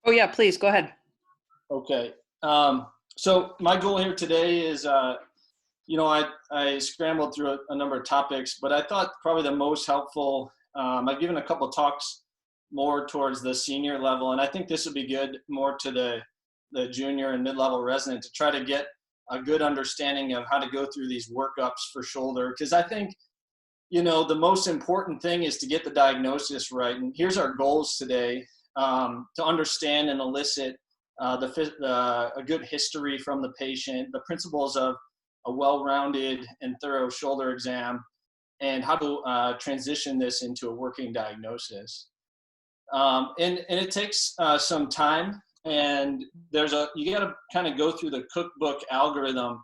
Oh yeah, please go ahead. Okay. So my goal here today is, I scrambled through a number of topics, but I thought probably the most helpful, I've given a couple talks more towards the senior level, and I think this would be good more to the junior and mid-level resident to try to get a good understanding of how to go through these workups for shoulder. Because I think, the most important thing is to get the diagnosis right. And here's our goals today, to understand and elicit a good history from the patient, the principles of a well-rounded and thorough shoulder exam, and how to transition this into a working diagnosis. And it takes some time, and you got to kind of go through the cookbook algorithm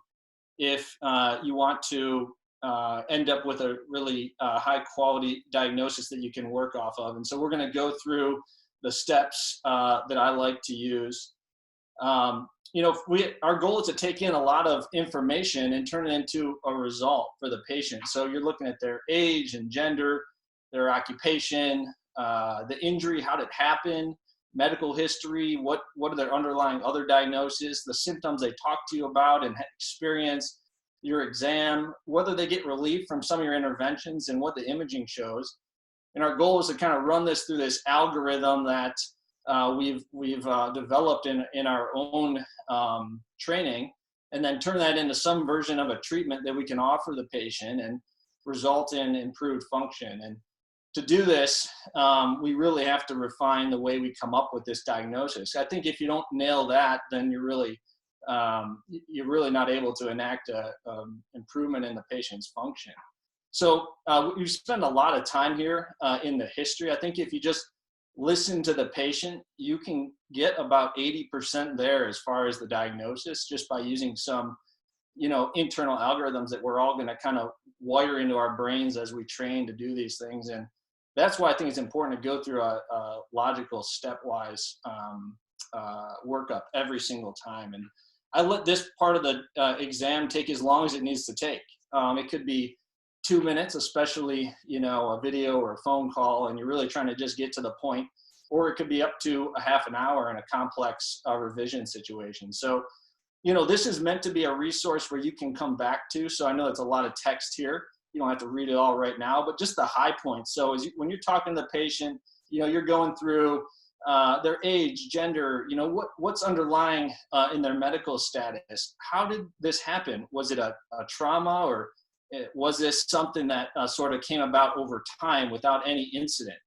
if you want to end up with a really high quality diagnosis that you can work off of. And so we're going to go through the steps that I like to use. Our goal is to take in a lot of information and turn it into a result for the patient. So you're looking at their age and gender, their occupation, the injury, how did it happen, medical history, what are their underlying other diagnoses, the symptoms they talk to you about and experience, your exam, whether they get relief from some of your interventions and what the imaging shows. And our goal is to kind of run this through this algorithm that we've developed in our own training, and then turn that into some version of a treatment that we can offer the patient and result in improved function. And to do this, we really have to refine the way we come up with this diagnosis. I think if you don't nail that, then you're really not able to enact a improvement in the patient's function. So we spend a lot of time here in the history. I think if you just listen to the patient, you can get about 80% there as far as the diagnosis, just by using some, internal algorithms that we're all going to kind of wire into our brains as we train to do these things. And that's why I think it's important to go through a logical stepwise workup every single time. And I let this part of the exam take as long as it needs to take. It could be 2 minutes, especially, a video or a phone call, and you're really trying to just get to the point, or it could be up to a half an hour in a complex revision situation. So, this is meant to be a resource where you can come back to. So I know it's a lot of text here. You don't have to read it all right now, but just the high points. So when you're talking to the patient, you're going through their age, gender, what's underlying in their medical status. How did this happen? Was it a trauma, or was this something that sort of came about over time without any incident?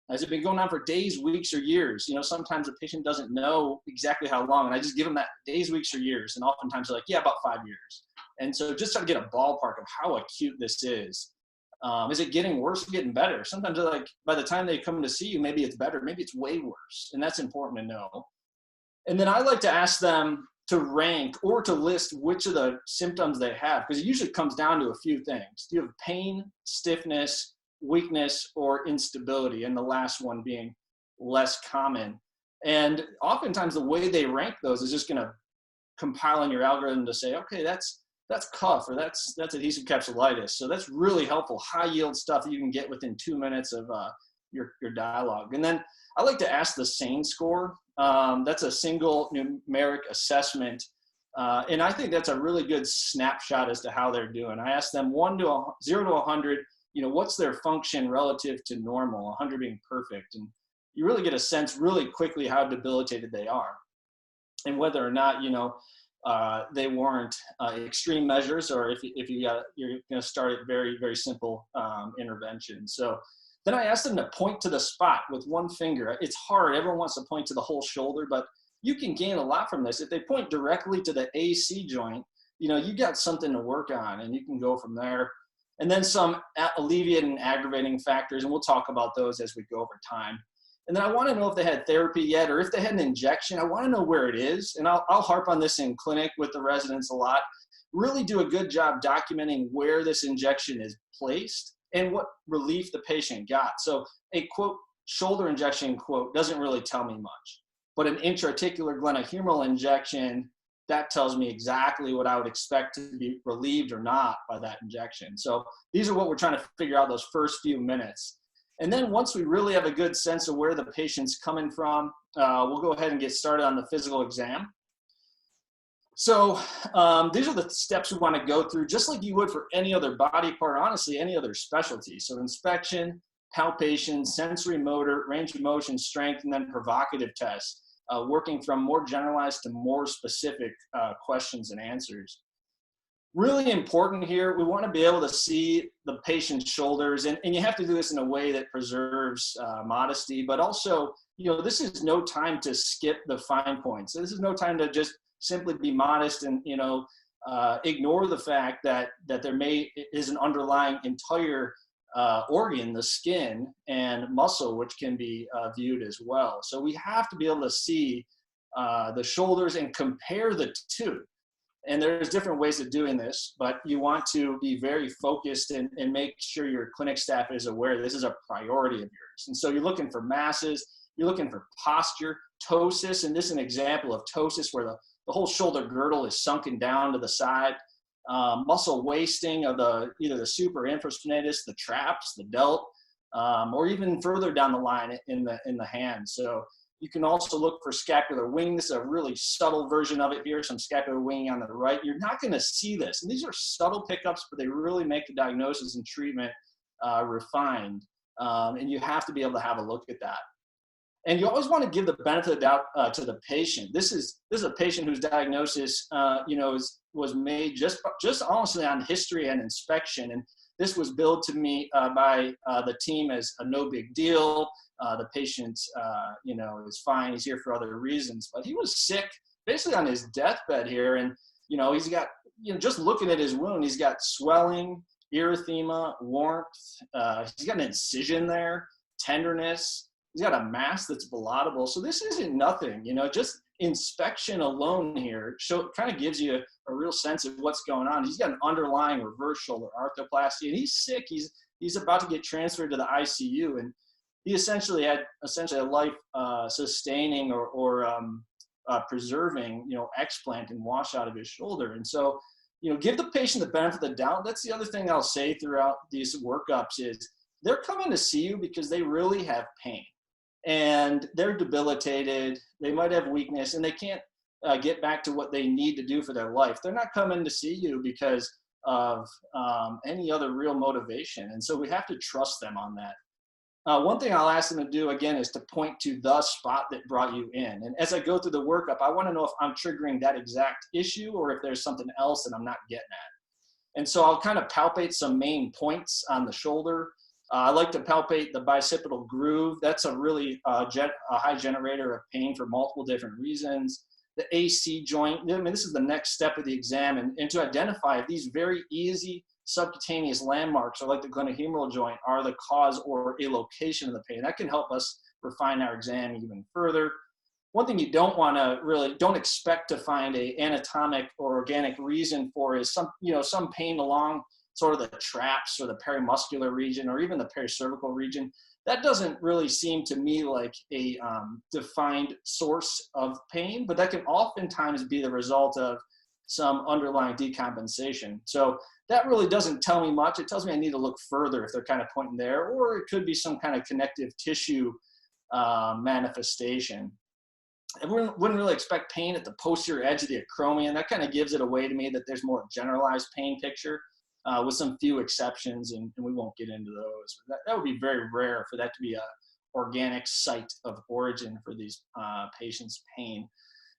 Has it been going on for days, weeks, or years? Sometimes the patient doesn't know exactly how long, and I just give them that days, weeks, or years. And oftentimes they're like, yeah, about 5 years. And so just try to get a ballpark of how acute this is. Is it getting worse or getting better? Sometimes they're like, by the time they come to see you, maybe it's better, maybe it's way worse. And that's important to know. And then I like to ask them to rank or to list which of the symptoms they have, because it usually comes down to a few things. Do you have pain, stiffness, weakness, or instability? And the last one being less common. And oftentimes the way they rank those is just going to compile in your algorithm to say, okay, that's cuff, or that's adhesive capsulitis. So that's really helpful, high yield stuff that you can get within 2 minutes of your dialogue. And then I like to ask the SANE score. That's a single numeric assessment. And I think that's a really good snapshot as to how they're doing. I ask them 0 to 100, what's their function relative to normal, 100 being perfect. And you really get a sense really quickly how debilitated they are, and whether or not, they warrant extreme measures, or if you're going to start at very, very simple intervention. So then I asked them to point to the spot with one finger. It's hard. Everyone wants to point to the whole shoulder, but you can gain a lot from this. If they point directly to the AC joint, you got something to work on, and you can go from there. And then some alleviating and aggravating factors, and we'll talk about those as we go over time. And then I want to know if they had therapy yet, or if they had an injection. I want to know where it is. And I'll harp on this in clinic with the residents a lot. Really do a good job documenting where this injection is placed and what relief the patient got. So a quote, shoulder injection quote, doesn't really tell me much. But an intra-articular glenohumeral injection, that tells me exactly what I would expect to be relieved or not by that injection. So these are what we're trying to figure out those first few minutes. And then once we really have a good sense of where the patient's coming from, we'll go ahead and get started on the physical exam. So these are the steps we want to go through, just like you would for any other body part, honestly, any other specialty. So inspection, palpation, sensory motor, range of motion, strength, and then provocative tests, working from more generalized to more specific questions and answers. Really important here, we want to be able to see the patient's shoulders, and you have to do this in a way that preserves modesty, but also, this is no time to skip the fine points. This is no time to just simply be modest and, ignore the fact that there is an underlying entire organ, the skin and muscle, which can be viewed as well. So we have to be able to see the shoulders and compare the two. And there's different ways of doing this, but you want to be very focused and make sure your clinic staff is aware this is a priority of yours. And so you're looking for masses, you're looking for posture, ptosis, and this is an example of ptosis where the whole shoulder girdle is sunken down to the side, muscle wasting of either the super infraspinatus, the traps, the delt, or even further down the line in the hand. So you can also look for scapular wing. This is a really subtle version of it here, some scapular wing on the right. You're not going to see this. And these are subtle pickups, but they really make the diagnosis and treatment refined. And you have to be able to have a look at that. And you always want to give the benefit of the doubt to the patient. This is a patient whose diagnosis, was made just honestly on history and inspection. And this was billed to me by the team as a no big deal. The patient, is fine. He's here for other reasons, but he was sick, basically on his deathbed here. And, he's got, just looking at his wound, he's got swelling, erythema, warmth. He's got an incision there, tenderness. He's got a mass that's blottable. So this isn't nothing, just inspection alone here kind of gives you a real sense of what's going on. He's got an underlying reverse shoulder arthropathy, and he's sick. He's about to get transferred to the ICU, and he essentially had a life sustaining or preserving, explant and washout of his shoulder. And so, give the patient the benefit of the doubt. That's the other thing I'll say throughout these workups is they're coming to see you because they really have pain and they're debilitated. They might have weakness and they can't get back to what they need to do for their life. They're not coming to see you because of any other real motivation. And so we have to trust them on that. One thing I'll ask them to do, again, is to point to the spot that brought you in. And as I go through the workup, I want to know if I'm triggering that exact issue or if there's something else that I'm not getting at. And so I'll kind of palpate some main points on the shoulder. I like to palpate the bicipital groove. That's a really a high generator of pain for multiple different reasons. The AC joint, this is the next step of the exam, and to identify if these very easy subcutaneous landmarks, or like the glenohumeral joint, are the cause or a location of the pain. That can help us refine our exam even further. One thing you don't expect to find a anatomic or organic reason for is some pain along sort of the traps or the perimuscular region or even the pericervical region. That doesn't really seem to me like a defined source of pain, but that can oftentimes be the result of some underlying decompensation. So that really doesn't tell me much. It tells me I need to look further if they're kind of pointing there, or it could be some kind of connective tissue manifestation. I wouldn't really expect pain at the posterior edge of the acromion. That kind of gives it away to me that there's more generalized pain picture with some few exceptions, and we won't get into those. That would be very rare for that to be a organic site of origin for these patients' pain.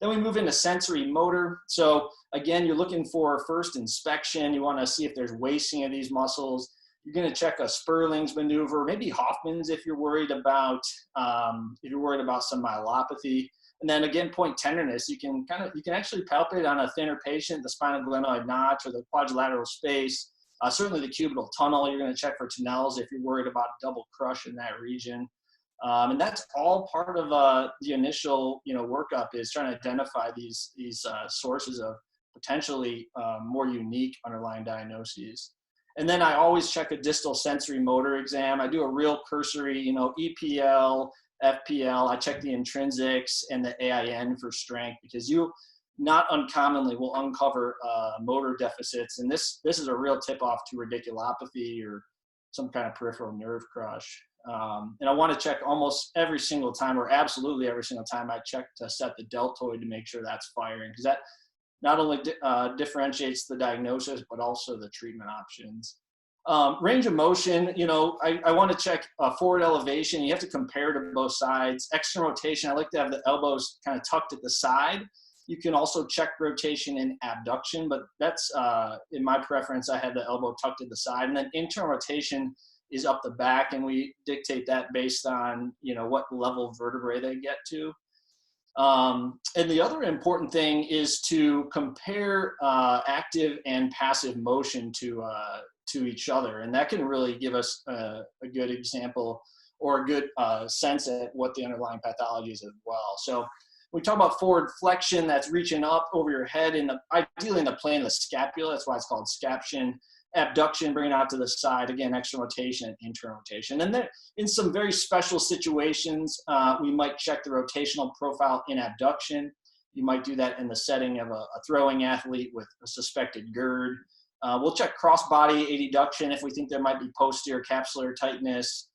Then we move into sensory motor. So again, you're looking for first inspection. You want to see if there's wasting of these muscles. You're going to check a Sperling's maneuver, maybe Hoffman's if you're worried about some myelopathy. And then again, point tenderness. You can actually palpate on a thinner patient the spinal glenoid notch or the quadrilateral space. Certainly the cubital tunnel. You're going to check for tunnels if you're worried about double crush in that region. And that's all part of the initial, workup, is trying to identify these sources of potentially more unique underlying diagnoses. And then I always check a distal sensory motor exam. I do a real cursory, EPL, FPL. I check the intrinsics and the AIN for strength, because you not uncommonly will uncover motor deficits. And this is a real tip-off to radiculopathy or some kind of peripheral nerve crush. And I want to check almost every single time, or absolutely every single time I check to set the deltoid to make sure that's firing, because that not only differentiates the diagnosis, but also the treatment options. Range of motion, you know, I want to check forward elevation. You have to compare to both sides. External rotation, I like to have the elbows kind of tucked at the side. You can also check rotation and abduction, but that's, in my preference, I have the elbow tucked at the side. And then internal rotation is up the back, and we dictate that based on, you know, what level of vertebrae they get to. And the other important thing is to compare active and passive motion to each other. And that can really give us a good example or a good sense at what the underlying pathology is as well. So we talk about forward flexion, that's reaching up over your head, ideally in the plane of the scapula. That's why it's called scaption. Abduction, bringing it out to the side. Again, external rotation and internal rotation. And then in some very special situations, we might check the rotational profile in abduction. You might do that in the setting of a throwing athlete with a suspected GERD. We'll check cross-body adduction if we think there might be posterior capsular tightness,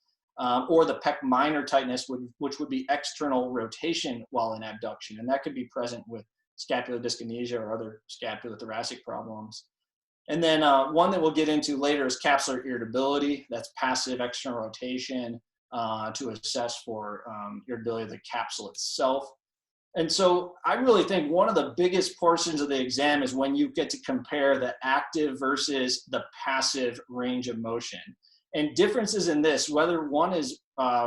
or the pec minor tightness, which would be external rotation while in abduction. And that could be present with scapular dyskinesia or other scapulothoracic problems. And then one that we'll get into later is capsular irritability. That's passive external rotation to assess for irritability of the capsule itself. And so I really think one of the biggest portions of the exam is when you get to compare the active versus the passive range of motion. And differences in this, whether one is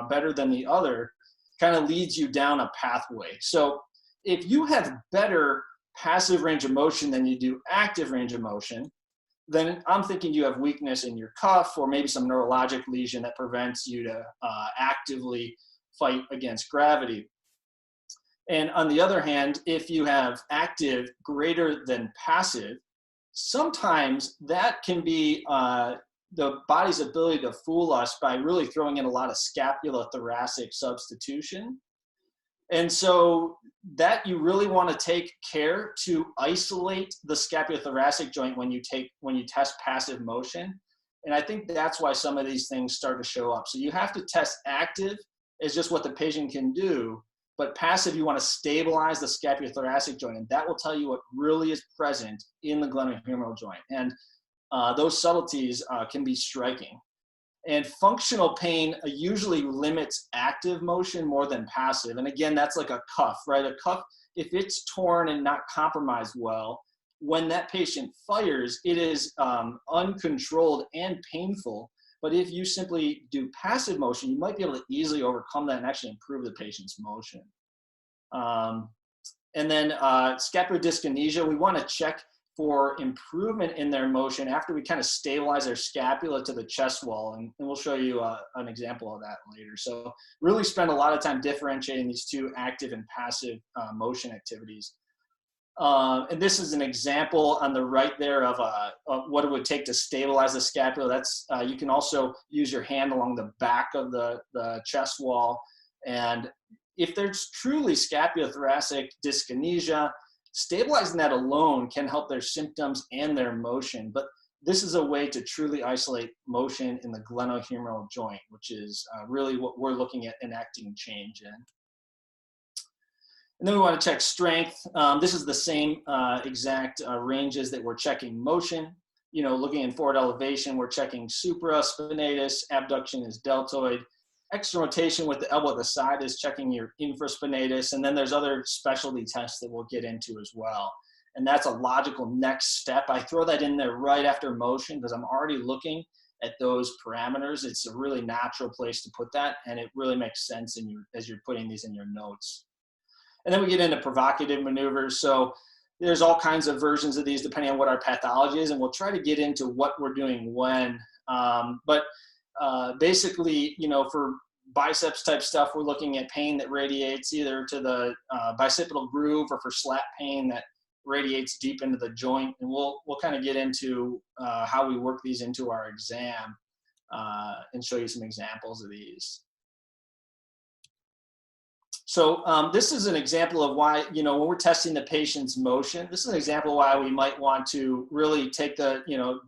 better than the other, kind of leads you down a pathway. So if you have better passive range of motion than you do active range of motion, then I'm thinking you have weakness in your cuff or maybe some neurologic lesion that prevents you to actively fight against gravity. And on the other hand, if you have active greater than passive, sometimes that can be the body's ability to fool us by really throwing in a lot of scapulothoracic substitution. And so that you really want to take care to isolate the scapulothoracic joint when you test passive motion. And I think that's why some of these things start to show up. So you have to test active as just what the patient can do, but passive, you want to stabilize the scapulothoracic joint, and that will tell you what really is present in the glenohumeral joint. And those subtleties can be striking. And functional pain usually limits active motion more than passive. And again, that's like a cuff, right? A cuff, if it's torn and not compromised well, when that patient fires, it is uncontrolled and painful. But if you simply do passive motion, you might be able to easily overcome that and actually improve the patient's motion. And then scapular dyskinesia, we want to check for improvement in their motion after we kind of stabilize their scapula to the chest wall. And we'll show you an example of that later. So really spend a lot of time differentiating these two active and passive motion activities. And this is an example on the right there of what it would take to stabilize the scapula. That's you can also use your hand along the back of the chest wall. And if there's truly scapulothoracic dyskinesia, stabilizing that alone can help their symptoms and their motion. But this is a way to truly isolate motion in the glenohumeral joint, which is really what we're looking at enacting change in. And then we want to check strength. This is the same exact ranges that we're checking motion. You know, looking in forward elevation, we're checking supraspinatus, abduction is deltoid. External rotation with the elbow at the side is checking your infraspinatus. And then there's other specialty tests that we'll get into as well. And that's a logical next step. I throw that in there right after motion because I'm already looking at those parameters. It's a really natural place to put that, and it really makes sense as you're putting these in your notes. And then we get into provocative maneuvers. So there's all kinds of versions of these depending on what our pathology is, and we'll try to get into what we're doing when. Basically, you know, for biceps type stuff, we're looking at pain that radiates either to the bicipital groove or for slat pain that radiates deep into the joint. And we'll kind of get into how we work these into our exam and show you some examples of these. So this is an example of why, you know, when we're testing the patient's motion, this is an example of why we might want to really take the, you know,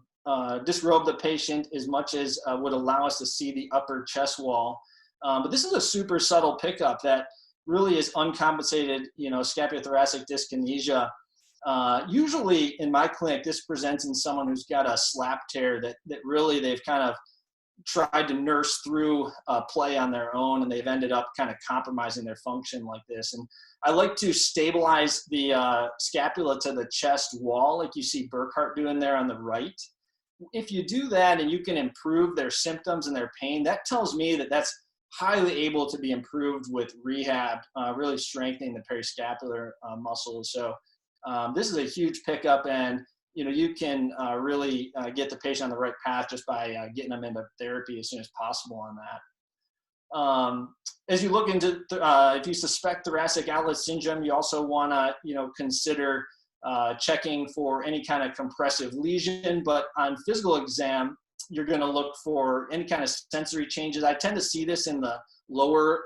disrobe the patient as much as would allow us to see the upper chest wall. But this is a super subtle pickup that really is uncompensated, scapulothoracic dyskinesia. Usually in my clinic, this presents in someone who's got a slap tear that really they've kind of tried to nurse through play on their own, and they've ended up kind of compromising their function like this. And I like to stabilize the scapula to the chest wall, like you see Burkhart doing there on the right. If you do that and you can improve their symptoms and their pain, that tells me that that's highly able to be improved with rehab, really strengthening the periscapular muscles. So this is a huge pickup, and you can really get the patient on the right path just by getting them into therapy as soon as possible on that. As you look into, if you suspect thoracic outlet syndrome, you also want to, consider checking for any kind of compressive lesion. But on physical exam, you're going to look for any kind of sensory changes. I tend to see this in the lower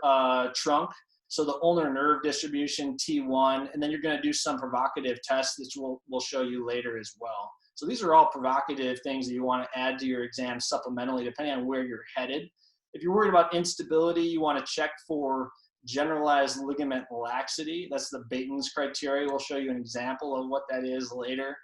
trunk. So the ulnar nerve distribution, T1, and then you're going to do some provocative tests, which we'll show you later as well. So these are all provocative things that you want to add to your exam supplementally, depending on where you're headed. If you're worried about instability, you want to check for generalized ligament laxity. That's the Bateman's criteria. We'll show you an example of what that is later.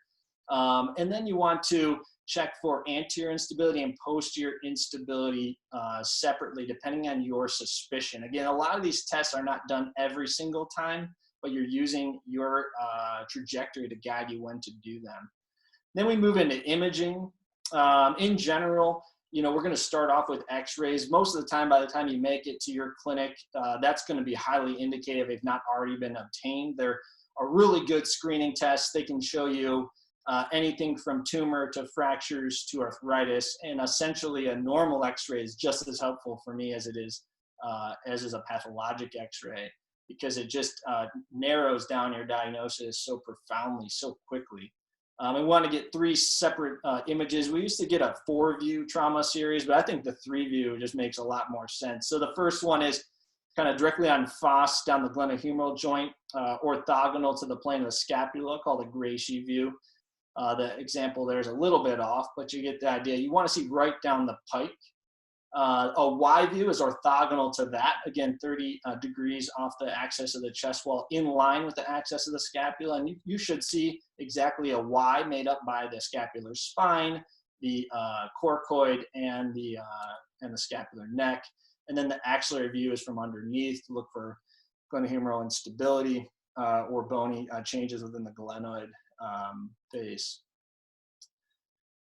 And then you want to check for anterior instability and posterior instability separately, depending on your suspicion. Again, a lot of these tests are not done every single time, but you're using your trajectory to guide you when to do them. Then we move into imaging. In general, we're going to start off with x-rays. Most of the time, by the time you make it to your clinic, that's going to be highly indicative if not already been obtained. They're a really good screening test. They can show you anything from tumor to fractures to arthritis, and essentially a normal x-ray is just as helpful for me as it is a pathologic x-ray, because it just narrows down your diagnosis so profoundly, so quickly. We want to get 3 separate images. We used to get a 4-view trauma series, but I think the 3-view just makes a lot more sense. So the first one is kind of directly on foss down the glenohumeral joint, orthogonal to the plane of the scapula, called a Gracie view. The example there is a little bit off, but you get the idea. You want to see right down the pike. A Y view is orthogonal to that, again, 30 degrees off the axis of the chest wall, in line with the axis of the scapula. And you should see exactly a Y made up by the scapular spine, the coracoid, and the scapular neck. And then the axillary view is from underneath to look for glenohumeral instability or bony changes within the glenoid face.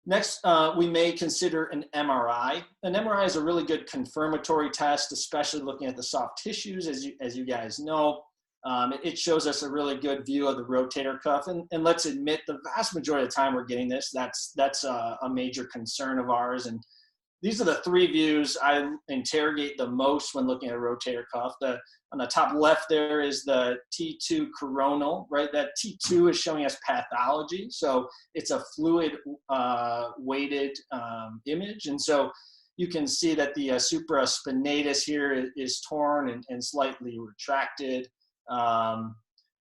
Next, we may consider an MRI. An MRI is a really good confirmatory test, especially looking at the soft tissues, as you guys know. It shows us a really good view of the rotator cuff, and let's admit the vast majority of the time we're getting this. That's a major concern of ours, and these are the 3 views I interrogate the most when looking at a rotator cuff. On the top left there is the T2 coronal, right? That T2 is showing us pathology. So it's a fluid weighted image. And so you can see that the supraspinatus here is torn and slightly retracted.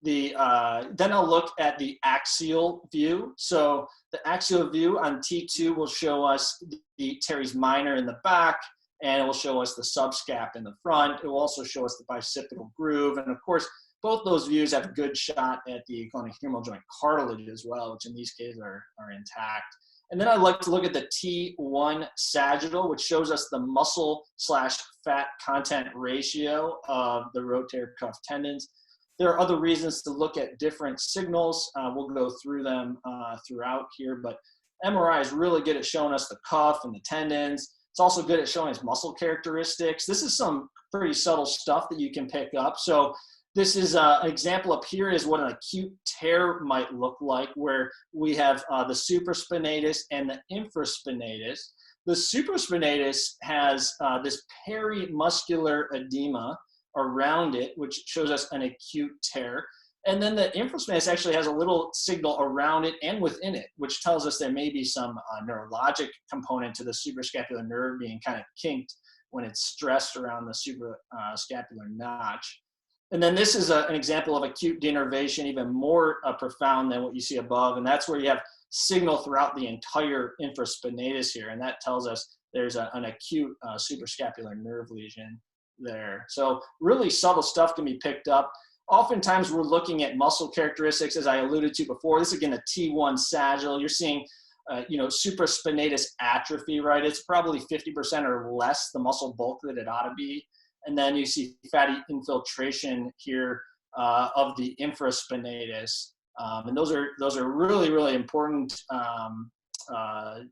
Then I'll look at the axial view. So the axial view on T2 will show us the teres minor in the back, and it will show us the subscap in the front. It will also show us the bicipital groove. And of course, both those views have a good shot at the glenohumeral joint cartilage as well, which in these cases are intact. And then I like to look at the T1 sagittal, which shows us the muscle/fat content ratio of the rotator cuff tendons. There are other reasons to look at different signals. We'll go through them throughout here, but MRI is really good at showing us the cuff and the tendons. It's also good at showing us muscle characteristics. This is some pretty subtle stuff that you can pick up. So this is an example up here is what an acute tear might look like, where we have the supraspinatus and the infraspinatus. The supraspinatus has this perimuscular edema around it, which shows us an acute tear. And then the infraspinatus actually has a little signal around it and within it, which tells us there may be some neurologic component to the suprascapular nerve being kind of kinked when it's stressed around the suprascapular notch. And then this is an example of acute denervation, even more profound than what you see above. And that's where you have signal throughout the entire infraspinatus here, and that tells us there's an acute suprascapular nerve lesion there. So really subtle stuff can be picked up. Oftentimes we're looking at muscle characteristics, as I alluded to before. This is again a T1 sagittal. You're seeing supraspinatus atrophy, right? It's probably 50% or less the muscle bulk that it ought to be. And then you see fatty infiltration here of the infraspinatus. And those are really, really important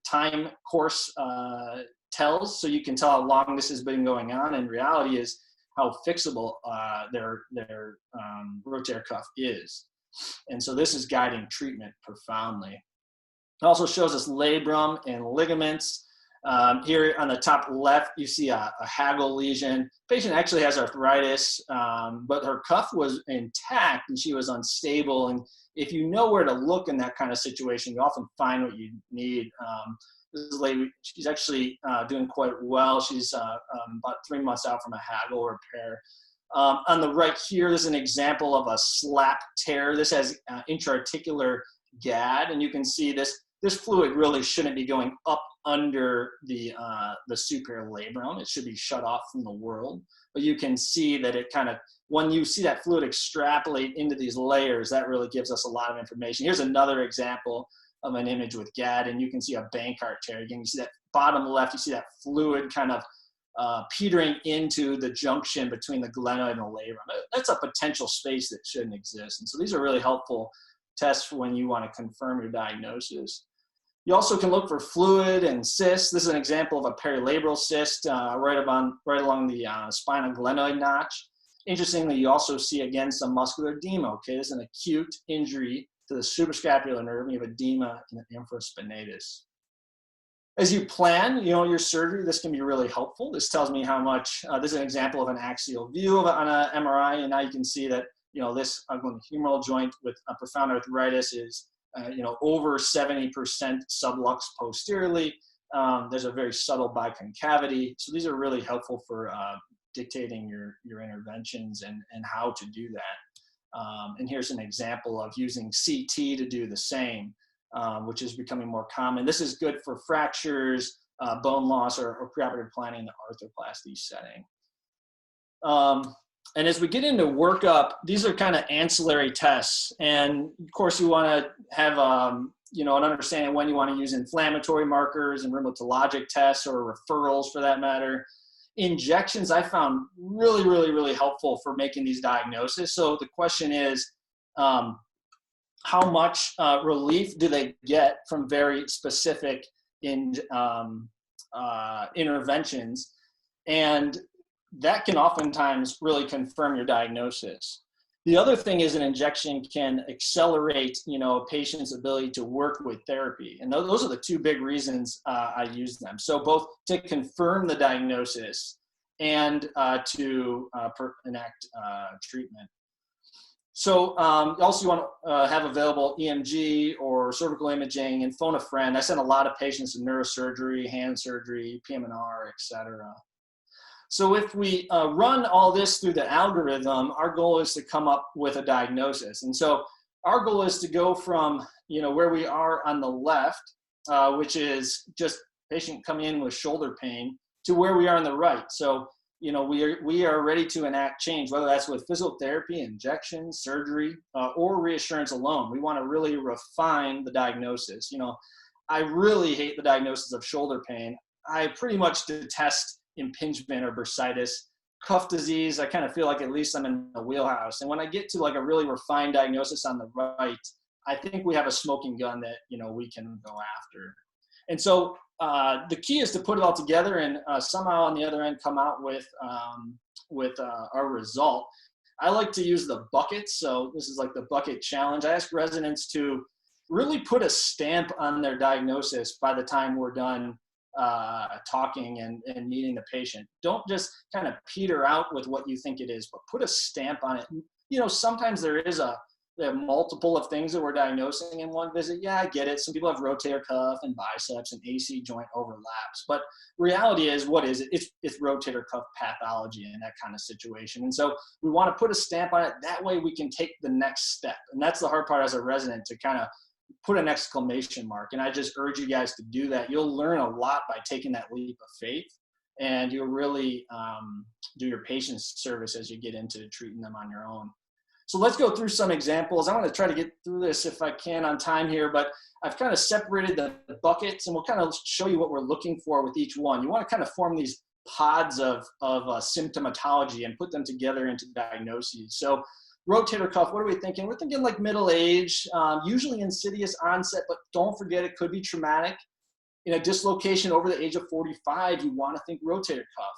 time course tells. So you can tell how long this has been going on. And reality is how fixable their rotator cuff is. And so this is guiding treatment profoundly. It also shows us labrum and ligaments. Here on the top left, you see a Hagel lesion. Patient actually has arthritis, but her cuff was intact and she was unstable. And if you know where to look in that kind of situation, you often find what you need. This lady, she's actually doing quite well. She's about 3 months out from a Hagel repair. On the right here, this is an example of a slap tear. This has intra-articular GAD, and you can see this fluid really shouldn't be going up under the superior labrum. It should be shut off from the world. But you can see that it kind of, when you see that fluid extrapolate into these layers, that really gives us a lot of information. Here's another example of an image with GAD, and you can see a Bankart tear. Again, you see that bottom left, you see that fluid kind of petering into the junction between the glenoid and the labrum. That's a potential space that shouldn't exist. And so these are really helpful tests for when you want to confirm your diagnosis. You also can look for fluid and cysts. This is an example of a perilabral cyst right along the spinal glenoid notch. Interestingly, you also see, again, some muscular edema. Okay, this is an acute injury to the suprascapular nerve, and you have edema in the infraspinatus. As you plan, your surgery, this can be really helpful. This tells me how much, this is an example of an axial view on an MRI, and now you can see that, this humeral joint with a profound arthritis is, over 70% sublux posteriorly. There's a very subtle biconcavity. So these are really helpful for dictating your interventions and how to do that. And here's an example of using CT to do the same, which is becoming more common. This is good for fractures, bone loss, or preoperative planning in the arthroplasty setting. And as we get into workup, these are kind of ancillary tests. And of course, you want to have an understanding when you want to use inflammatory markers and rheumatologic tests or referrals for that matter. Injections I found really, really, really helpful for making these diagnoses. So the question is, how much relief do they get from very specific interventions? And that can oftentimes really confirm your diagnosis. The other thing is an injection can accelerate, a patient's ability to work with therapy. And those are the two big reasons I use them. So both to confirm the diagnosis and to enact treatment. So also you want to have available EMG or cervical imaging and phone a friend. I send a lot of patients to neurosurgery, hand surgery, PM&R, et cetera. So if we run all this through the algorithm, our goal is to come up with a diagnosis. And so our goal is to go from, where we are on the left, which is just patient coming in with shoulder pain, to where we are on the right. So, we are ready to enact change, whether that's with physical therapy, injections, surgery, or reassurance alone. We want to really refine the diagnosis. I really hate the diagnosis of shoulder pain. I pretty much detest impingement or bursitis. Cuff disease, I kind of feel like at least I'm in the wheelhouse. And when I get to like a really refined diagnosis on the right, I think we have a smoking gun that, we can go after. And so the key is to put it all together and somehow on the other end come out with our result. I like to use the buckets. So this is like the bucket challenge. I ask residents to really put a stamp on their diagnosis by the time we're done talking and meeting the patient. Don't just kind of peter out with what you think it is, but put a stamp on it. Sometimes there are multiple of things that we're diagnosing in one visit. Yeah, I get it. Some people have rotator cuff and biceps and AC joint overlaps, but reality is, what is it? It's rotator cuff pathology in that kind of situation. And so we want to put a stamp on it. That way we can take the next step. And that's the hard part as a resident, to kind of put an exclamation mark. And I just urge you guys to do that. You'll learn a lot by taking that leap of faith, and you'll really do your patients service as you get into treating them on your own. So let's go through some examples. I want to try to get through this if I can on time here, but I've kind of separated the buckets, and we'll kind of show you what we're looking for with each one. You want to kind of form these pods of symptomatology and put them together into diagnoses. So rotator cuff, what are we thinking? We're thinking like middle age, usually insidious onset, but don't forget it could be traumatic. In a dislocation over the age of 45, you want to think rotator cuff.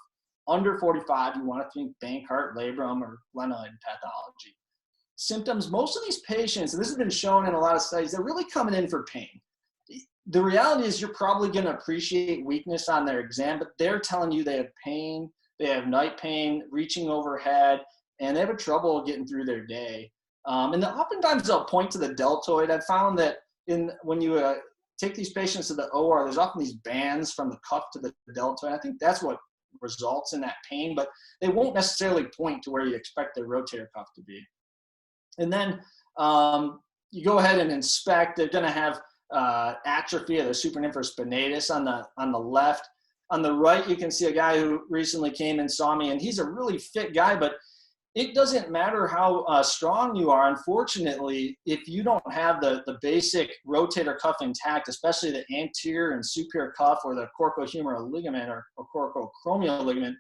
Under 45, you want to think Bankart, labrum, or glenoid pathology. Symptoms, most of these patients, and this has been shown in a lot of studies, they're really coming in for pain. The reality is you're probably going to appreciate weakness on their exam, but they're telling you they have pain, they have night pain, reaching overhead, and they have trouble getting through their day. And oftentimes they'll point to the deltoid. I've found that when you take these patients to the OR, there's often these bands from the cuff to the deltoid. I think that's what results in that pain, but they won't necessarily point to where you expect their rotator cuff to be. And then you go ahead and inspect. They're going to have atrophy of the superinfraspinatus on the left. On the right, you can see a guy who recently came and saw me, and he's a really fit guy, but it doesn't matter how strong you are. Unfortunately, if you don't have the basic rotator cuff intact, especially the anterior and superior cuff or the coracohumeral ligament or coracoacromial ligament,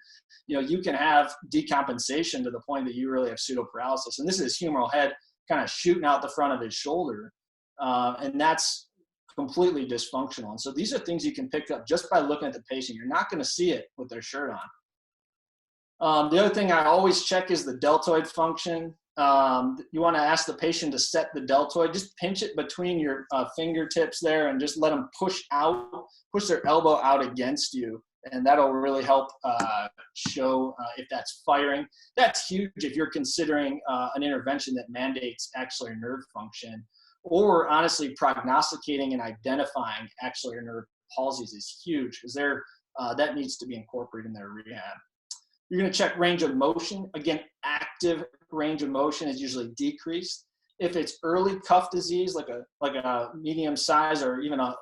you can have decompensation to the point that you really have pseudoparalysis. And this is his humeral head kind of shooting out the front of his shoulder. And that's completely dysfunctional. And so these are things you can pick up just by looking at the patient. You're not going to see it with their shirt on. The other thing I always check is the deltoid function. You want to ask the patient to set the deltoid. Just pinch it between your fingertips there and just let them push their elbow out against you. And that'll really help show if that's firing. That's huge if you're considering an intervention that mandates axillary nerve function, or honestly prognosticating and identifying axillary nerve palsies is huge, because that needs to be incorporated in their rehab. You're going to check range of motion. Again, active range of motion is usually decreased. If it's early cuff disease, like a medium size or even a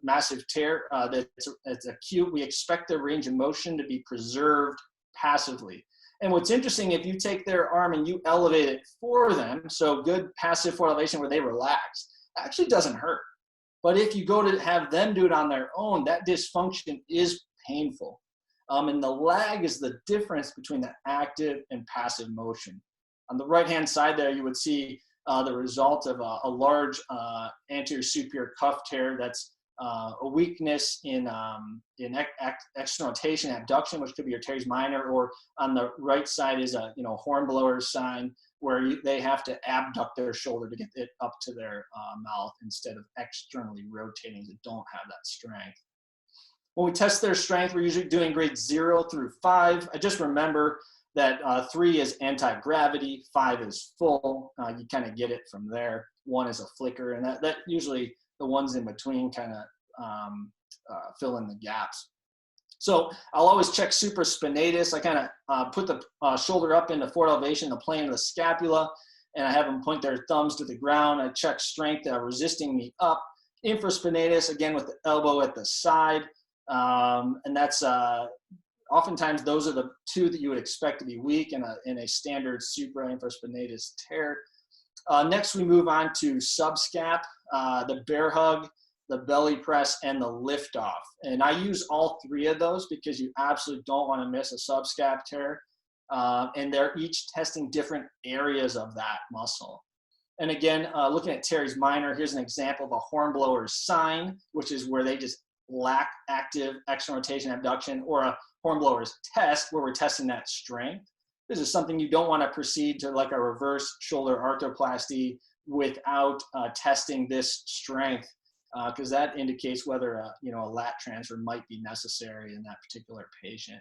massive tear that's acute, we expect their range of motion to be preserved passively. And what's interesting, if you take their arm and you elevate it for them, so good passive forward elevation where they relax, it actually doesn't hurt. But if you go to have them do it on their own, that dysfunction is painful. And the lag is the difference between the active and passive motion. On the right-hand side there, you would see the result of a large anterior superior cuff tear. That's a weakness in external rotation, abduction, which could be your teres minor, or on the right side is a hornblower sign where they have to abduct their shoulder to get it up to their mouth instead of externally rotating, that don't have that strength. When we test their strength, we're usually doing grades 0 through 5. I just remember that 3 is anti-gravity, 5 is full. You kind of get it from there. 1 is a flicker, and that usually the ones in between kind of fill in the gaps. So I'll always check supraspinatus. I kind of put the shoulder up into forward elevation, the plane of the scapula, and I have them point their thumbs to the ground. I check strength resisting me up. Infraspinatus, again with the elbow at the side. And that's oftentimes those are the 2 that you would expect to be weak in a standard suprainfraspinatus tear. Next, we move on to subscap, the bear hug, the belly press, and the lift off. And I use all 3 of those because you absolutely don't want to miss a subscap tear. And they're each testing different areas of that muscle. And again, looking at teres minor, here's an example of a hornblower sign, which is where they just lack active external rotation abduction, or a hornblower's test where we're testing that strength. This is something you don't want to proceed to like a reverse shoulder arthroplasty without testing this strength, because that indicates whether a lat transfer might be necessary in that particular patient.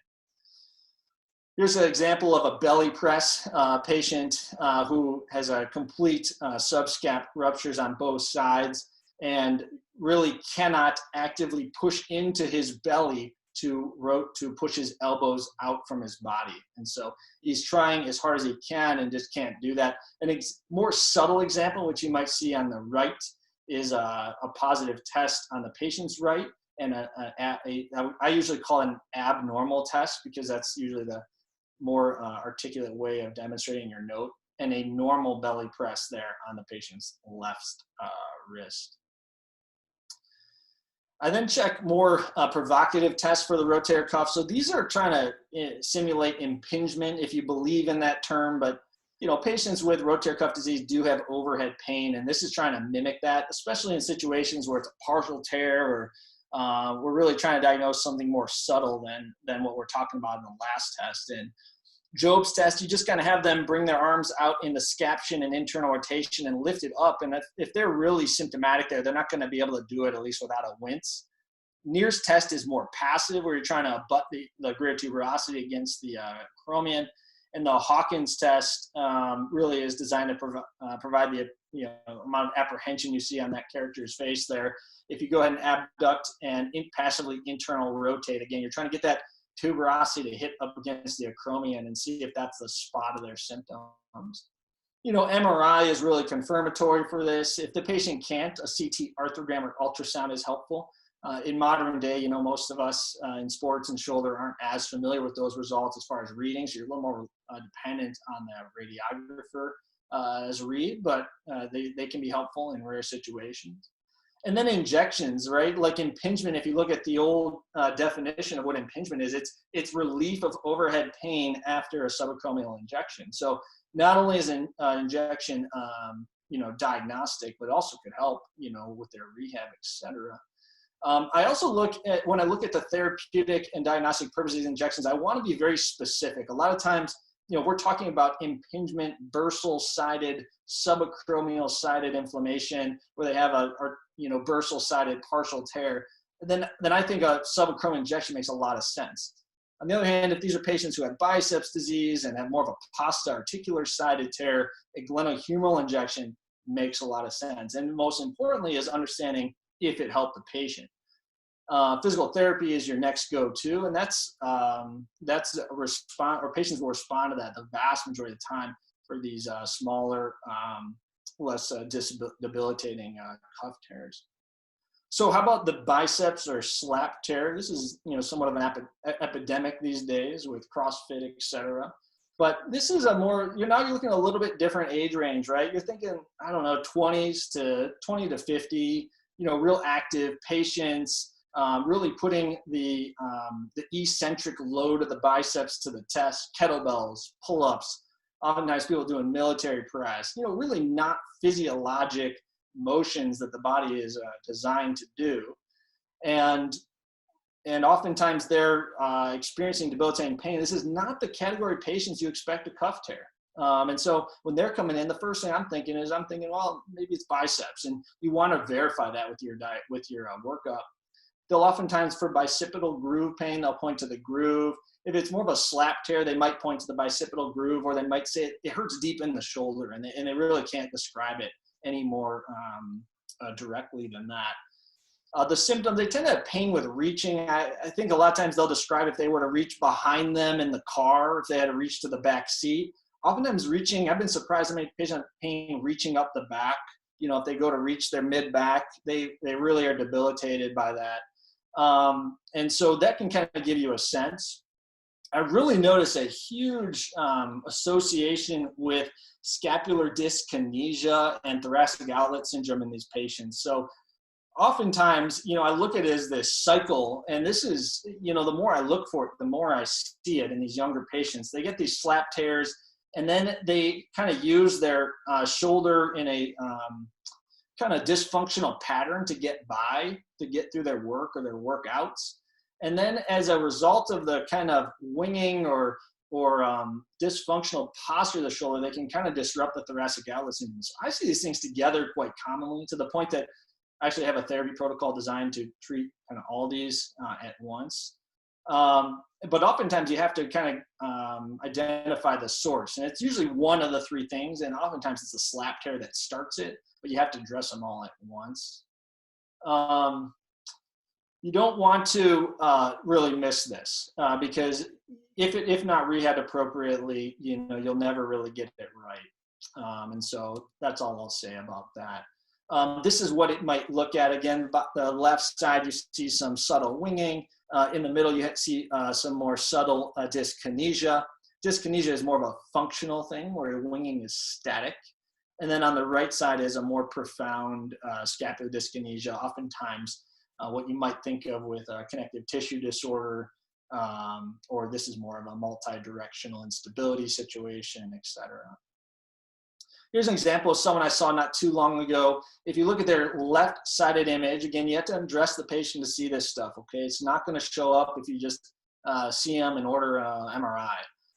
Here's an example of a belly press patient who has a complete subscap ruptures on both sides and really cannot actively push into his belly to push his elbows out from his body. And so he's trying as hard as he can and just can't do that. More subtle example, which you might see on the right, is a positive test on the patient's right, and I usually call it an abnormal test because that's usually the more articulate way of demonstrating your note, and a normal belly press there on the patient's left wrist. I then check more provocative tests for the rotator cuff. So these are trying to simulate impingement, if you believe in that term, but patients with rotator cuff disease do have overhead pain, and this is trying to mimic that, especially in situations where it's a partial tear, or we're really trying to diagnose something more subtle than what we're talking about in the last test. And Job's test, you just kind of have them bring their arms out in the scaption and internal rotation and lift it up. And if they're really symptomatic there, they're not going to be able to do it, at least without a wince. Near's test is more passive, where you're trying to abut the greater tuberosity against the acromion. And the Hawkins test really is designed to provide the amount of apprehension you see on that character's face there. If you go ahead and abduct and passively internal rotate, again, you're trying to get that tuberosity to hit up against the acromion and see if that's the spot of their symptoms. MRI is really confirmatory for this. If the patient can't, a CT arthrogram or ultrasound is helpful. In modern day, most of us in sports and shoulder aren't as familiar with those results as far as readings. You're a little more dependent on the radiographer as a read, but they can be helpful in rare situations. And then injections, right? Like impingement, if you look at the old definition of what impingement is, it's relief of overhead pain after a subacromial injection. So not only is an injection, diagnostic, but also could help, with their rehab, etc. I also when I look at the therapeutic and diagnostic purposes of injections, I want to be very specific. A lot of times, we're talking about impingement, bursal-sided, subacromial-sided inflammation, where they have a bursal-sided partial tear. Then I think a subacromial injection makes a lot of sense. On the other hand, if these are patients who have biceps disease and have more of a pasta articular-sided tear, a glenohumeral injection makes a lot of sense. And most importantly is understanding if it helped the patient. Physical therapy is your next go-to, and that's a response, or patients will respond to that the vast majority of the time for these smaller, less debilitating cuff tears. So how about the biceps or slap tear? This is somewhat of an epidemic these days with CrossFit, etc. But this is you're looking at a little bit different age range, right? You're thinking, 20s to 20 to 50, real active patients, really putting the eccentric load of the biceps to the test, kettlebells, pull-ups, oftentimes people doing military press, really not physiologic motions that the body is designed to do. And oftentimes they're experiencing debilitating pain. This is not the category of patients you expect a cuff tear. And so when they're coming in, the first thing I'm thinking, well, maybe it's biceps, and you want to verify that with your diet, with your workup. They'll oftentimes, for bicipital groove pain, they'll point to the groove. If it's more of a slap tear, they might point to the bicipital groove, or they might say it hurts deep in the shoulder, and they really can't describe it any more directly than that. The symptoms, they tend to have pain with reaching. I think a lot of times they'll describe if they were to reach behind them in the car, if they had to reach to the back seat. Oftentimes reaching, I've been surprised how many patients have pain reaching up the back. If they go to reach their mid-back, they really are debilitated by that. And so that can kind of give you a sense. I really notice a huge association with scapular dyskinesia and thoracic outlet syndrome in these patients. So oftentimes, I look at it as this cycle, and this is, the more I look for it, the more I see it in these younger patients. They get these slap tears, and then they kind of use their shoulder in a kind of dysfunctional pattern to get through their work or their workouts. And then as a result of the kind of winging or dysfunctional posture of the shoulder, they can kind of disrupt the thoracic outlet syndrome. So I see these things together quite commonly, to the point that I actually have a therapy protocol designed to treat kind of all these at once. But oftentimes you have to kind of identify the source, and it's usually one of the three things, and oftentimes it's a slap tear that starts it, but you have to address them all at once. You don't want to really miss this because if not rehabbed appropriately, you'll never really get it right. And so that's all I'll say about that. This is what it might look at. Again, the left side, you see some subtle winging. In the middle, you see some more subtle dyskinesia. Dyskinesia is more of a functional thing where your winging is static. And then on the right side is a more profound scapular dyskinesia, oftentimes what you might think of with a connective tissue disorder, or this is more of a multi-directional instability situation, etc. Here's an example of someone I saw not too long ago. If you look at their left-sided image, again, you have to undress the patient to see this stuff, okay? It's not gonna show up if you just see them and order an MRI.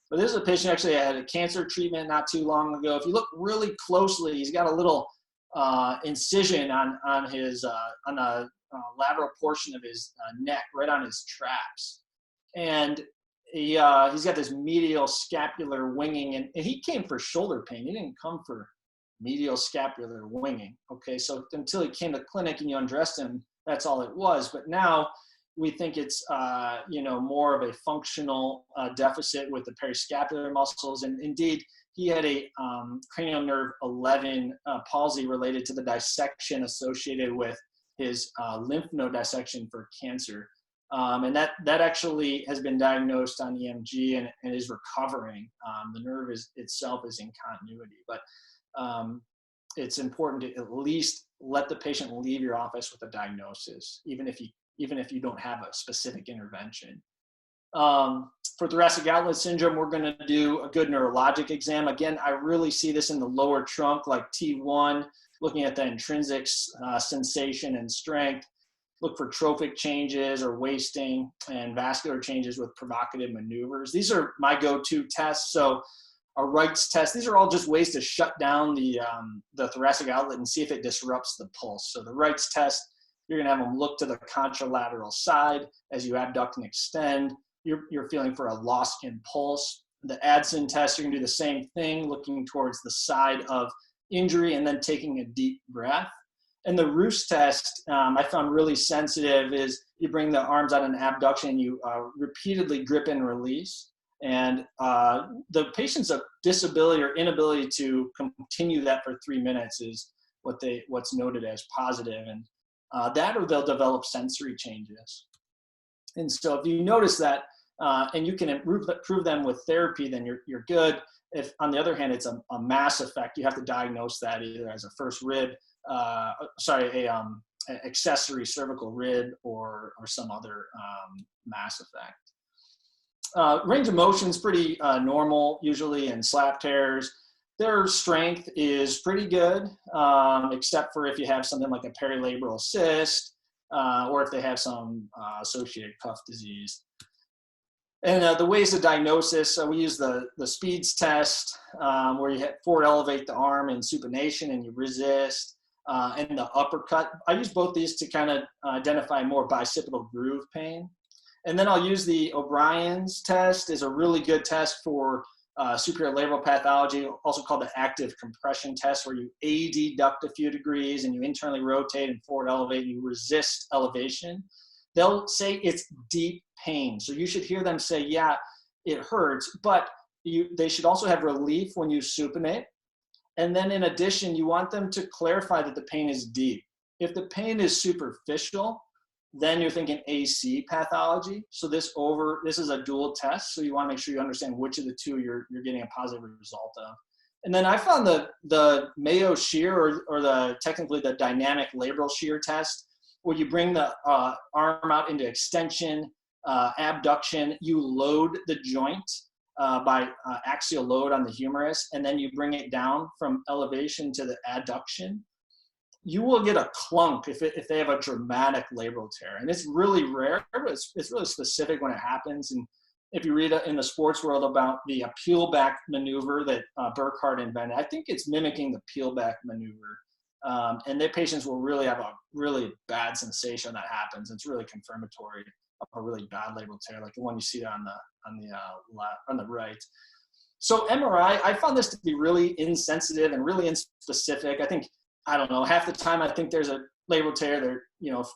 But this is a patient actually had a cancer treatment not too long ago. If you look really closely, he's got a little incision on the lateral portion of his neck, right on his traps. And he's got this medial scapular winging, and he came for shoulder pain. He didn't come for medial scapular winging. Okay, so until he came to clinic and you undressed him, that's all it was. But now we think it's more of a functional deficit with the periscapular muscles, and indeed he had a cranial nerve 11 palsy related to the dissection associated with his lymph node dissection for cancer. And that actually has been diagnosed on EMG and is recovering. The nerve itself is in continuity, but it's important to at least let the patient leave your office with a diagnosis, even if you don't have a specific intervention. For thoracic outlet syndrome, we're going to do a good neurologic exam. Again, I really see this in the lower trunk, like T1, looking at the intrinsic sensation and strength. Look for trophic changes or wasting and vascular changes with provocative maneuvers. These are my go-to tests. So a Wright's test, these are all just ways to shut down the thoracic outlet and see if it disrupts the pulse. So the Wright's test, you're gonna have them look to the contralateral side as you abduct and extend. You're feeling for a loss in pulse. The Adson test, you're gonna do the same thing, looking towards the side of injury and then taking a deep breath. And the Roos test, I found really sensitive, is you bring the arms out in abduction, you repeatedly grip and release. And the patient's disability or inability to continue that for 3 minutes is what's noted as positive. And that, or they'll develop sensory changes. And so if you notice that, and you can improve them with therapy, then you're good. If on the other hand, it's a mass effect, you have to diagnose that either as a first rib, accessory cervical rib or some other mass effect. Range of motion is pretty normal usually in slap tears. Their strength is pretty good, except for if you have something like a perilabral cyst or if they have some associated cuff disease. And the ways of diagnosis, we use the speeds test where you forward elevate the arm in supination and you resist. And the uppercut. I use both these to kind of identify more bicipital groove pain. And then I'll use the O'Brien's test is a really good test for superior labral pathology, also called the active compression test, where you adduct a few degrees and you internally rotate and forward elevate and you resist elevation. They'll say it's deep pain. So you should hear them say, yeah, it hurts, but they should also have relief when you supinate. And then in addition, you want them to clarify that the pain is deep. If the pain is superficial, then you're thinking AC pathology. So this is a dual test. So you want to make sure you understand which of the two you're getting a positive result of. And then I found the Mayo shear or technically the dynamic labral shear test, where you bring the arm out into extension, abduction, you load the joint by axial load on the humerus, and then you bring it down from elevation to the adduction. You will get a clunk if they have a dramatic labral tear. And it's really rare, but it's really specific when it happens. And if you read in the sports world about the peel back maneuver that Burkhardt invented, I think it's mimicking the peel back maneuver. And their patients will really have a really bad sensation when that happens. It's really confirmatory of a really bad labral tear, like the one you see on the right. So MRI, I found this to be really insensitive and really inspecific. I think, I don't know, half the time I think there's a labral tear there,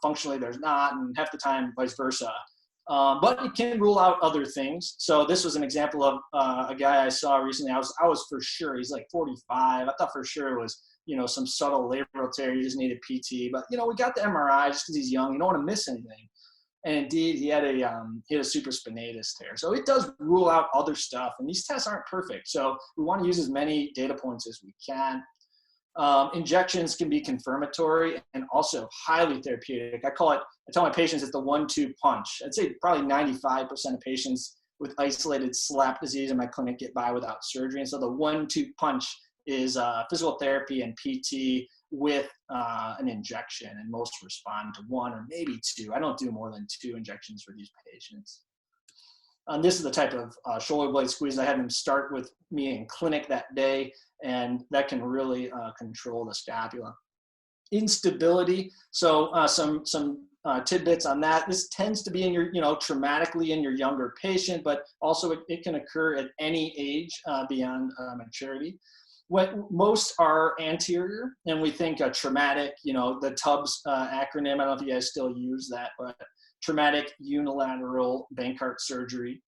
functionally there's not, and half the time vice versa. But it can rule out other things. So this was an example of a guy I saw recently. I was for sure, he's like 45. I thought for sure it was some subtle labral tear, he just needed PT. But, we got the MRI just because he's young. You don't want to miss anything. And indeed, he had a supraspinatus tear. So it does rule out other stuff. And these tests aren't perfect. So we want to use as many data points as we can. Injections can be confirmatory and also highly therapeutic. I tell my patients it's the 1-2 punch. I'd say probably 95% of patients with isolated SLAP disease in my clinic get by without surgery. And so the 1-2 punch is physical therapy and PT with an injection, and most respond to 1 or maybe 2. I don't do more than 2 injections for these patients. This is the type of shoulder blade squeeze. I had them start with me in clinic that day, and that can really control the scapula. Instability, so some tidbits on that. This tends to be in your, traumatically in your younger patient, but also it can occur at any age beyond maturity. Most are anterior, and we think a traumatic, the TUBS acronym, I don't know if you guys still use that, but traumatic unilateral Bankart surgery.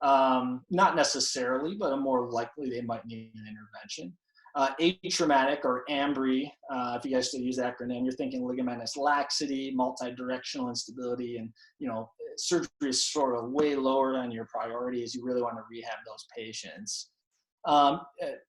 Not necessarily, but more likely they might need an intervention. Atraumatic or AMBRI, if you guys still use the acronym, you're thinking ligamentous laxity, multi-directional instability, and surgery is sort of way lower on your priority as you really want to rehab those patients.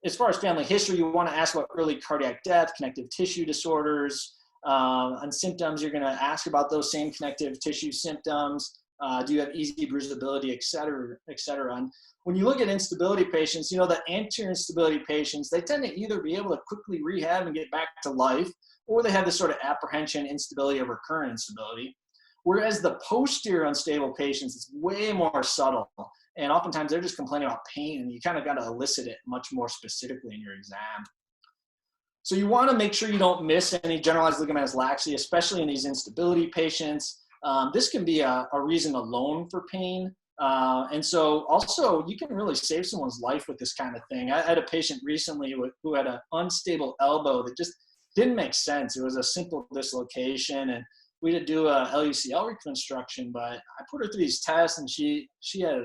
As far as family history, you want to ask about early cardiac death, connective tissue disorders. On symptoms, you're going to ask about those same connective tissue symptoms. Do you have easy bruisability, et cetera, et cetera. And when you look at instability patients, the anterior instability patients, they tend to either be able to quickly rehab and get back to life, or they have this sort of apprehension instability of recurrent instability. Whereas the posterior unstable patients, it's way more subtle. And oftentimes they're just complaining about pain, and you kind of got to elicit it much more specifically in your exam. So you want to make sure you don't miss any generalized ligamentous laxity, especially in these instability patients. This can be a reason alone for pain. And so also you can really save someone's life with this kind of thing. I had a patient recently who had an unstable elbow that just didn't make sense. It was a simple dislocation, and we had to do a LUCL reconstruction, but I put her through these tests, and she had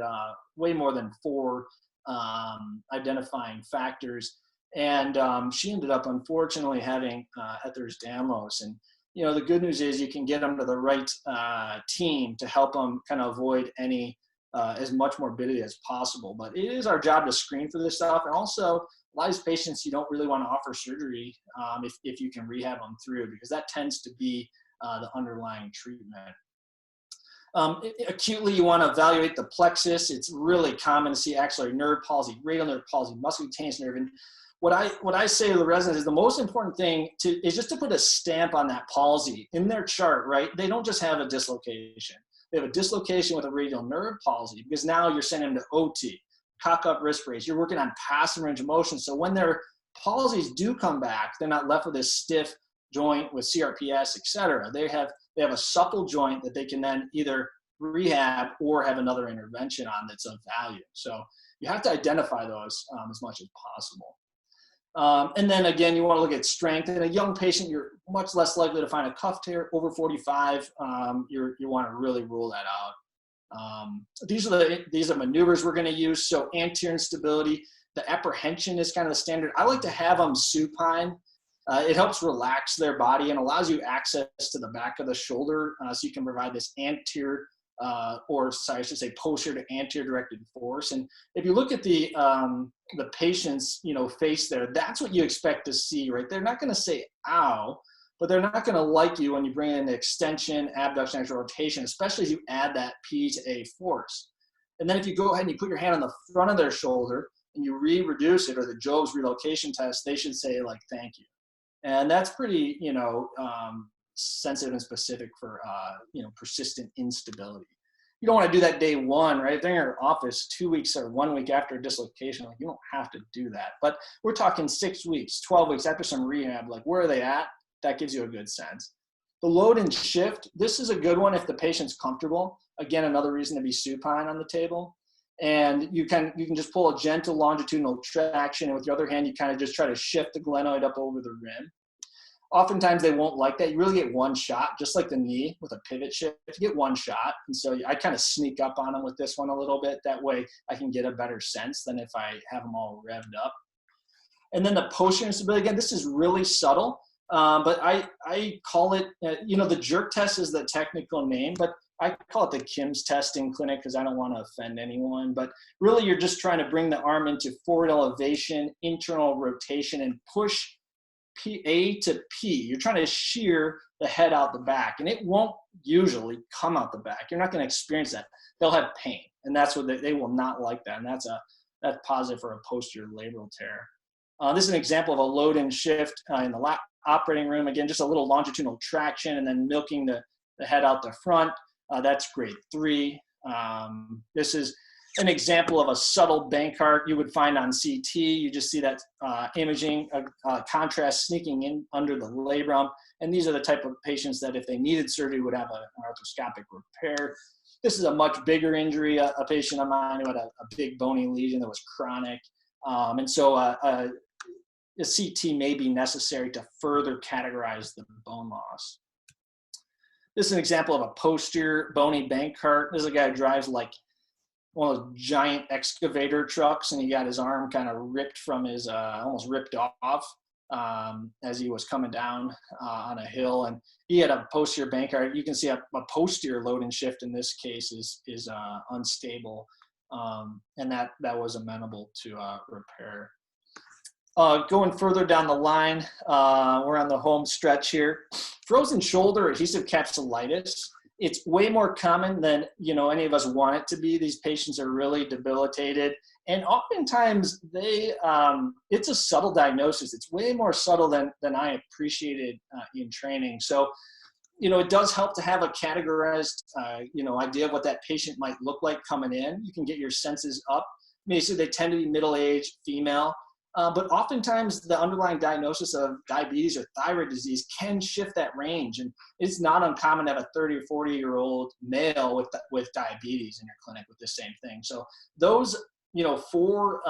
way more than 4 identifying factors. And she ended up, unfortunately, having Ehlers-Danlos. And, the good news is you can get them to the right team to help them kind of avoid any as much morbidity as possible. But it is our job to screen for this stuff. And also, a lot of these patients, you don't really want to offer surgery if you can rehab them through, because that tends to be the underlying treatment. Acutely, you want to evaluate the plexus. It's really common to see axillary nerve palsy, radial nerve palsy, muscularis nerve. And what I say to the residents is the most important thing is just to put a stamp on that palsy in their chart, right? They don't just have a dislocation. They have a dislocation with a radial nerve palsy, because now you're sending them to OT, cock up wrist brace. You're working on passive range of motion. So when their palsies do come back, they're not left with this stiff joint with CRPS, et cetera. They have a supple joint that they can then either rehab or have another intervention on that's of value. So you have to identify those as much as possible. And then again, you want to look at strength. In a young patient, you're much less likely to find a cuff tear. Over 45, you want to really rule that out. These are maneuvers we're going to use. So anterior instability, the apprehension is kind of the standard. I like to have them supine. It helps relax their body and allows you access to the back of the shoulder, so you can provide this anterior, posterior to anterior directed force. And if you look at the patient's, face there, that's what you expect to see, right? They're not going to say ow, but they're not going to like you when you bring in the extension, abduction, axial rotation, especially as you add that P to A force. And then if you go ahead and you put your hand on the front of their shoulder and you reduce it, or the Job's relocation test, they should say thank you. And that's pretty, sensitive and specific for, persistent instability. You don't want to do that day 1, right? If they're in your office 2 weeks or 1 week after a dislocation, you don't have to do that. But we're talking 6 weeks, 12 weeks after some rehab, where are they at? That gives you a good sense. The load and shift, this is a good one if the patient's comfortable. Again, another reason to be supine on the table. And you can just pull a gentle longitudinal traction, and with your other hand, you kind of just try to shift the glenoid up over the rim. Oftentimes they won't like that. You really get one shot, just like the knee with a pivot shift. You get one shot, and so I kind of sneak up on them with this one a little bit. That way I can get a better sense than if I have them all revved up. And then the posterior instability, again, this is really subtle, but I call it, the jerk test is the technical name, but I call it the Kim's test in clinic because I don't want to offend anyone. But really, you're just trying to bring the arm into forward elevation, internal rotation, and push A to P. You're trying to shear the head out the back, and it won't usually come out the back. You're not going to experience that. They'll have pain, and that's what they will not like that, and that's positive for a posterior labral tear. This is an example of a load and shift in the operating room. Again, just a little longitudinal traction and then milking the head out the front. That's grade 3. This is an example of a subtle Bankart you would find on CT. You just see that imaging contrast sneaking in under the labrum. And these are the type of patients that if they needed surgery would have an arthroscopic repair. This is a much bigger injury, a patient of mine who had a big bony lesion that was chronic. And so a CT may be necessary to further categorize the bone loss. This is an example of a posterior bony Bankart. This is a guy who drives like one of those giant excavator trucks, and he got his arm kind of ripped from his, almost ripped off as he was coming down on a hill. And he had a posterior Bankart. You can see a posterior load and shift in this case is unstable, and that was amenable to repair. Going further down the line, we're on the home stretch here. Frozen shoulder adhesive capsulitis. It's way more common than any of us want it to be. These patients are really debilitated, and oftentimes it's a subtle diagnosis. It's way more subtle than I appreciated in training. So, it does help to have a categorized, idea of what that patient might look like coming in. You can get your senses up. So they tend to be middle-aged, female. But oftentimes the underlying diagnosis of diabetes or thyroid disease can shift that range. And it's not uncommon to have a 30 or 40-year-old male with diabetes in your clinic with the same thing. So those, 4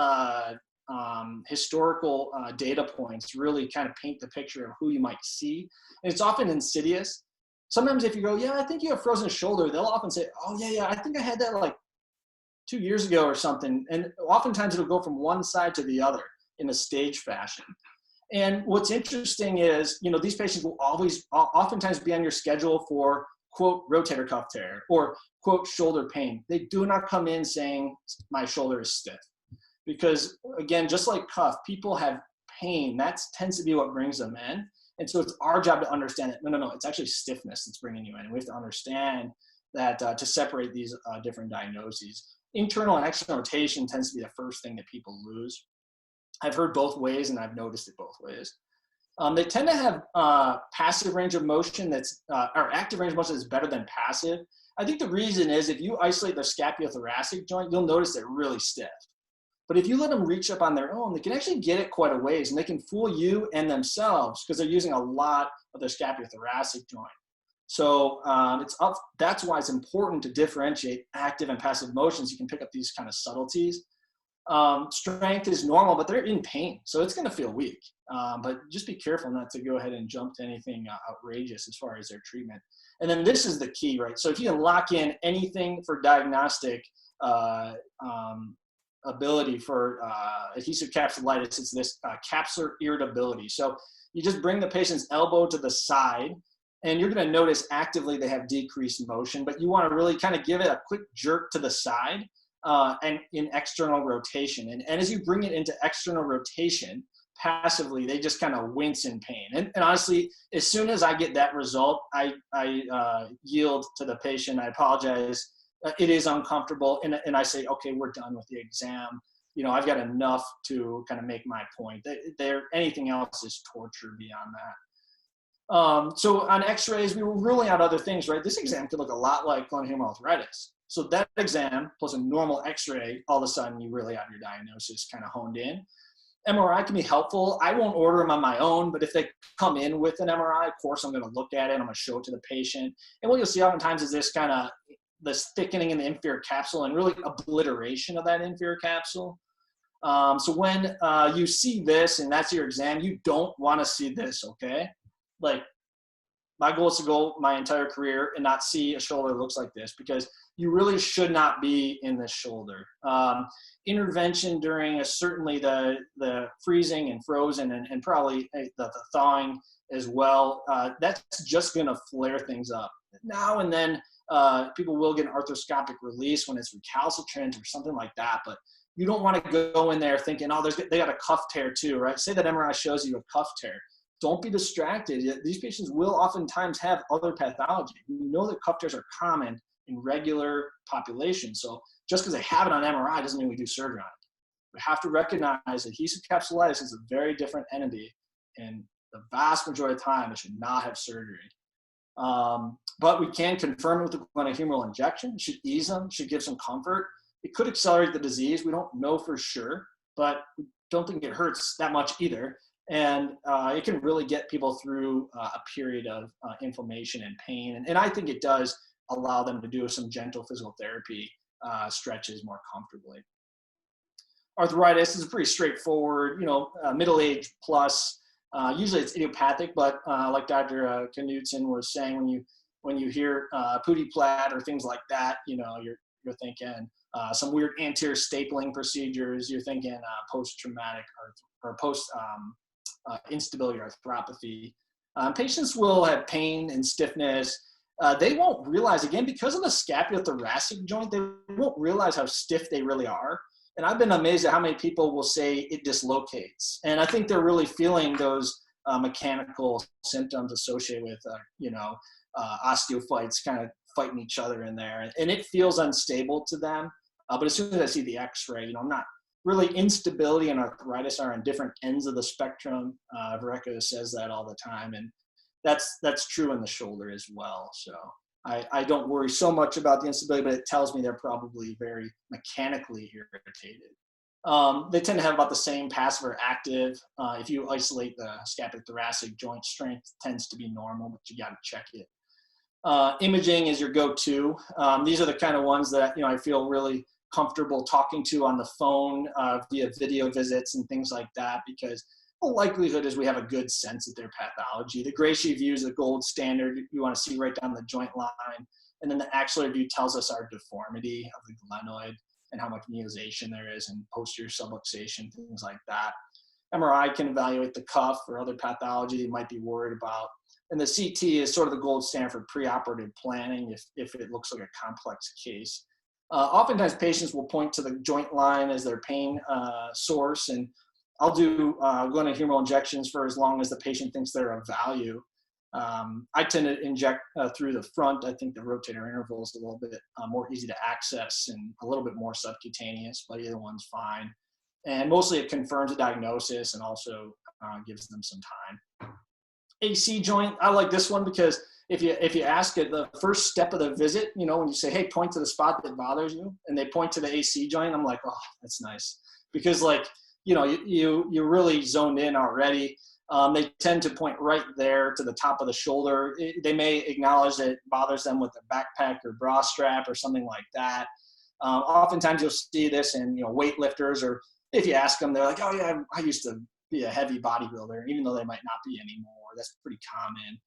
historical data points really kind of paint the picture of who you might see. And it's often insidious. Sometimes if you go, yeah, I think you have frozen shoulder, they'll often say, oh, yeah, I think I had that like 2 years ago or something. And oftentimes it'll go from one side to the other in a stage fashion. And what's interesting is, these patients will oftentimes be on your schedule for, quote, rotator cuff tear or, quote, shoulder pain. They do not come in saying my shoulder is stiff. Because, again, just like cuff, people have pain. That tends to be what brings them in. And so it's our job to understand that, no, it's actually stiffness that's bringing you in. And we have to understand that to separate these different diagnoses. Internal and external rotation tends to be the first thing that people lose. I've heard both ways, and I've noticed it both ways. They tend to have passive range of motion or active range of motion that's better than passive. I think the reason is if you isolate the scapulothoracic joint, you'll notice they're really stiff. But if you let them reach up on their own, they can actually get it quite a ways, and they can fool you and themselves because they're using a lot of their scapulothoracic joint. So that's why it's important to differentiate active and passive motions. You can pick up these kind of subtleties. Strength is normal, but they're in pain, so it's going to feel weak. But just be careful not to go ahead and jump to anything outrageous as far as their treatment. And then this is the key, right? So if you can lock in anything for diagnostic ability for adhesive capsulitis, it's this capsular irritability. So you just bring the patient's elbow to the side, and you're going to notice actively they have decreased motion, but you want to really kind of give it a quick jerk to the side. And in external rotation. And as you bring it into external rotation, passively, they just kind of wince in pain. And honestly, as soon as I get that result, I yield to the patient. I apologize. It is uncomfortable. And I say, okay, we're done with the exam. I've got enough to kind of make my point. Anything else is torture beyond that. So on x-rays, we were ruling out other things, right? This exam could look a lot like glenohumeral arthritis. So that exam plus a normal x-ray, all of a sudden you really have your diagnosis kind of honed in. MRI can be helpful. I won't order them on my own, but if they come in with an MRI, of course, I'm going to look at it. I'm going to show it to the patient. And what you'll see oftentimes is this thickening in the inferior capsule and really obliteration of that inferior capsule. So when you see this and that's your exam, you don't want to see this, okay? Like my goal is to go my entire career and not see a shoulder that looks like this, because you really should not be in this shoulder. Intervention during certainly the freezing and frozen and probably the thawing as well, that's just going to flare things up. Now and then people will get an arthroscopic release when it's recalcitrant or something like that, but you don't want to go in there thinking, oh, they got a cuff tear too, right? Say that MRI shows you a cuff tear. Don't be distracted. These patients will oftentimes have other pathology. We know that cuff tears are common in regular population. So just because they have it on MRI doesn't mean we do surgery on it. We have to recognize adhesive capsulitis is a very different entity, and the vast majority of the time it should not have surgery. But we can confirm it with the glenohumeral injection. It should ease them, should give some comfort. It could accelerate the disease. We don't know for sure, but we don't think it hurts that much either. And it can really get people through a period of inflammation and pain. And I think it does allow them to do some gentle physical therapy stretches more comfortably. Arthritis is pretty straightforward, middle age plus. Usually it's idiopathic, but like Dr. Knudsen was saying, when you hear pooty plat or things like that, you're thinking some weird anterior stapling procedures. You're thinking post-traumatic or post instability or arthropathy. Patients will have pain and stiffness. They won't realize, again, because of the scapulothoracic joint, they won't realize how stiff they really are. And I've been amazed at how many people will say it dislocates. And I think they're really feeling those mechanical symptoms associated with, osteophytes kind of fighting each other in there. And it feels unstable to them. But as soon as I see the x-ray, I'm not really, instability and arthritis are on different ends of the spectrum. Vereka says that all the time. And that's true in the shoulder as well. So I don't worry so much about the instability, but it tells me they're probably very mechanically irritated. They tend to have about the same passive or active. If you isolate the scapulothoracic joint, strength tends to be normal, but you got to check it. Imaging is your go-to. These are the kind of ones that I feel really comfortable talking to on the phone via video visits and things like that, because the likelihood is we have a good sense of their pathology. The Gracie view is the gold standard. You want to see right down the joint line. And then the axillary view tells us our deformity of the glenoid and how much neozation there is and posterior subluxation, things like that. MRI can evaluate the cuff or other pathology you might be worried about. And the CT is sort of the gold standard for preoperative planning if it looks like a complex case. Oftentimes patients will point to the joint line as their pain source, and I'll do glenohumeral injections for as long as the patient thinks they're of value. I tend to inject through the front. I think the rotator interval is a little bit more easy to access and a little bit more subcutaneous, but either one's fine. And mostly it confirms a diagnosis and also gives them some time. AC joint, I like this one because if you ask it, the first step of the visit, when you say, hey, point to the spot that bothers you, and they point to the AC joint, I'm like, oh, that's nice. Because you're really zoned in already. They tend to point right there to the top of the shoulder. They may acknowledge that it bothers them with a backpack or bra strap or something like that. Oftentimes you'll see this in weightlifters, or if you ask them, they're like, oh yeah, I used to be a heavy bodybuilder, even though they might not be anymore. That's pretty common.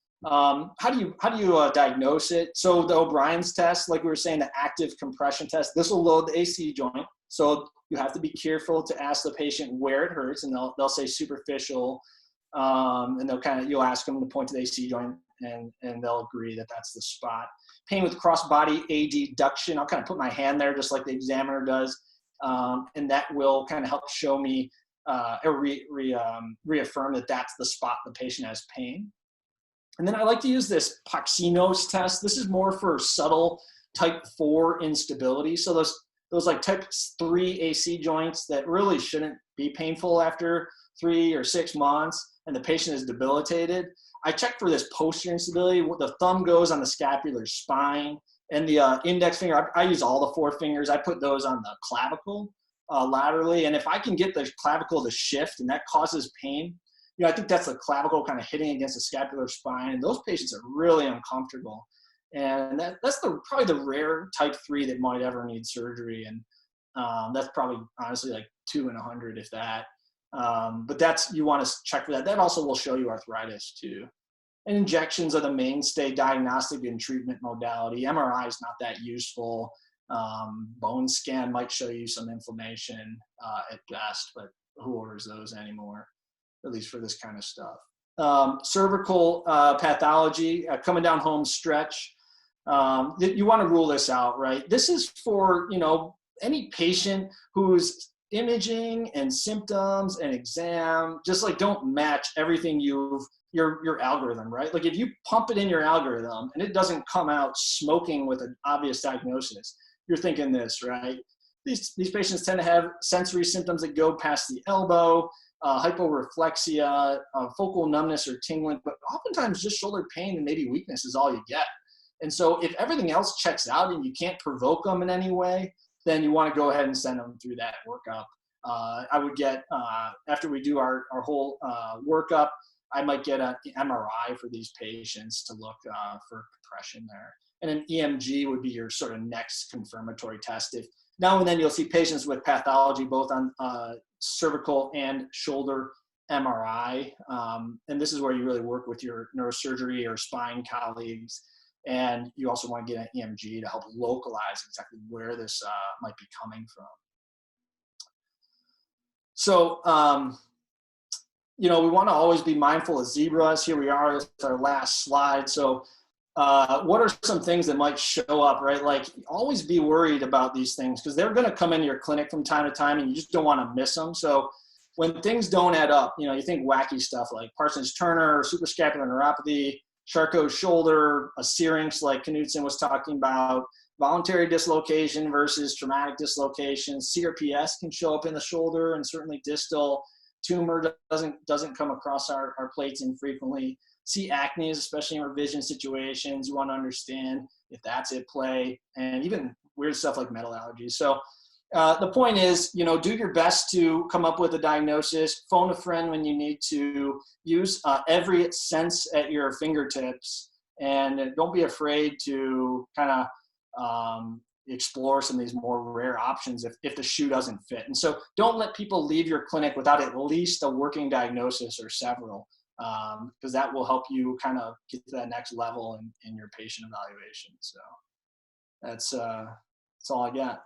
How do you diagnose it? So the O'Brien's test, like we were saying, the active compression test, this will load the AC joint. So you have to be careful to ask the patient where it hurts, and they'll say superficial, and you'll ask them to point to the AC joint, and they'll agree that that's the spot. Pain with cross-body adduction, I'll kind of put my hand there just like the examiner does, and that will kind of help show me or reaffirm that that's the spot the patient has pain. And then I like to use this Poxinos test. This is more for subtle type 4 instability. So those like type 3 AC joints that really shouldn't be painful after 3 or 6 months, and the patient is debilitated. I check for this posterior instability. The thumb goes on the scapular spine, and the index finger, I use all the 4 fingers. I put those on the clavicle laterally. And if I can get the clavicle to shift and that causes pain, I think that's the clavicle kind of hitting against the scapular spine. And those patients are really uncomfortable. And that's probably the rare type 3 that might ever need surgery. And that's probably honestly like 2 in 100, if that. But you want to check for that. That also will show you arthritis too. And injections are the mainstay diagnostic and treatment modality. MRI is not that useful. Bone scan might show you some inflammation at best, but who orders those anymore, at least for this kind of stuff. Cervical pathology, coming down home stretch. You want to rule this out, right? This is for, any patient whose imaging and symptoms and exam just like don't match everything your algorithm, right? Like if you pump it in your algorithm and it doesn't come out smoking with an obvious diagnosis, you're thinking this, right? These patients tend to have sensory symptoms that go past the elbow, hyporeflexia, focal numbness or tingling, but oftentimes just shoulder pain and maybe weakness is all you get. And so if everything else checks out and you can't provoke them in any way, then you want to go ahead and send them through that workup. I would get, after we do our whole workup, I might get an MRI for these patients to look for compression there. And an EMG would be your sort of next confirmatory test. If now and then you'll see patients with pathology both on cervical and shoulder MRI. And this is where you really work with your neurosurgery or spine colleagues. And you also want to get an EMG to help localize exactly where this might be coming from. So, we want to always be mindful of zebras. Here we are, this is our last slide. So what are some things that might show up, right? Like always be worried about these things because they're going to come into your clinic from time to time and you just don't want to miss them. So when things don't add up, you think wacky stuff like Parsons-Turner, suprascapular neuropathy, Charcot's shoulder, a syrinx like Knudsen was talking about, voluntary dislocation versus traumatic dislocation. CRPS can show up in the shoulder and certainly distal. Tumor doesn't come across our plates infrequently. C. acnes, especially in revision situations, you want to understand if that's at play, and even weird stuff like metal allergies. So the point is, do your best to come up with a diagnosis, phone a friend when you need to, use every sense at your fingertips, and don't be afraid to kind of explore some of these more rare options if the shoe doesn't fit. And so don't let people leave your clinic without at least a working diagnosis or several, because that will help you kind of get to that next level in your patient evaluation. So that's all I got.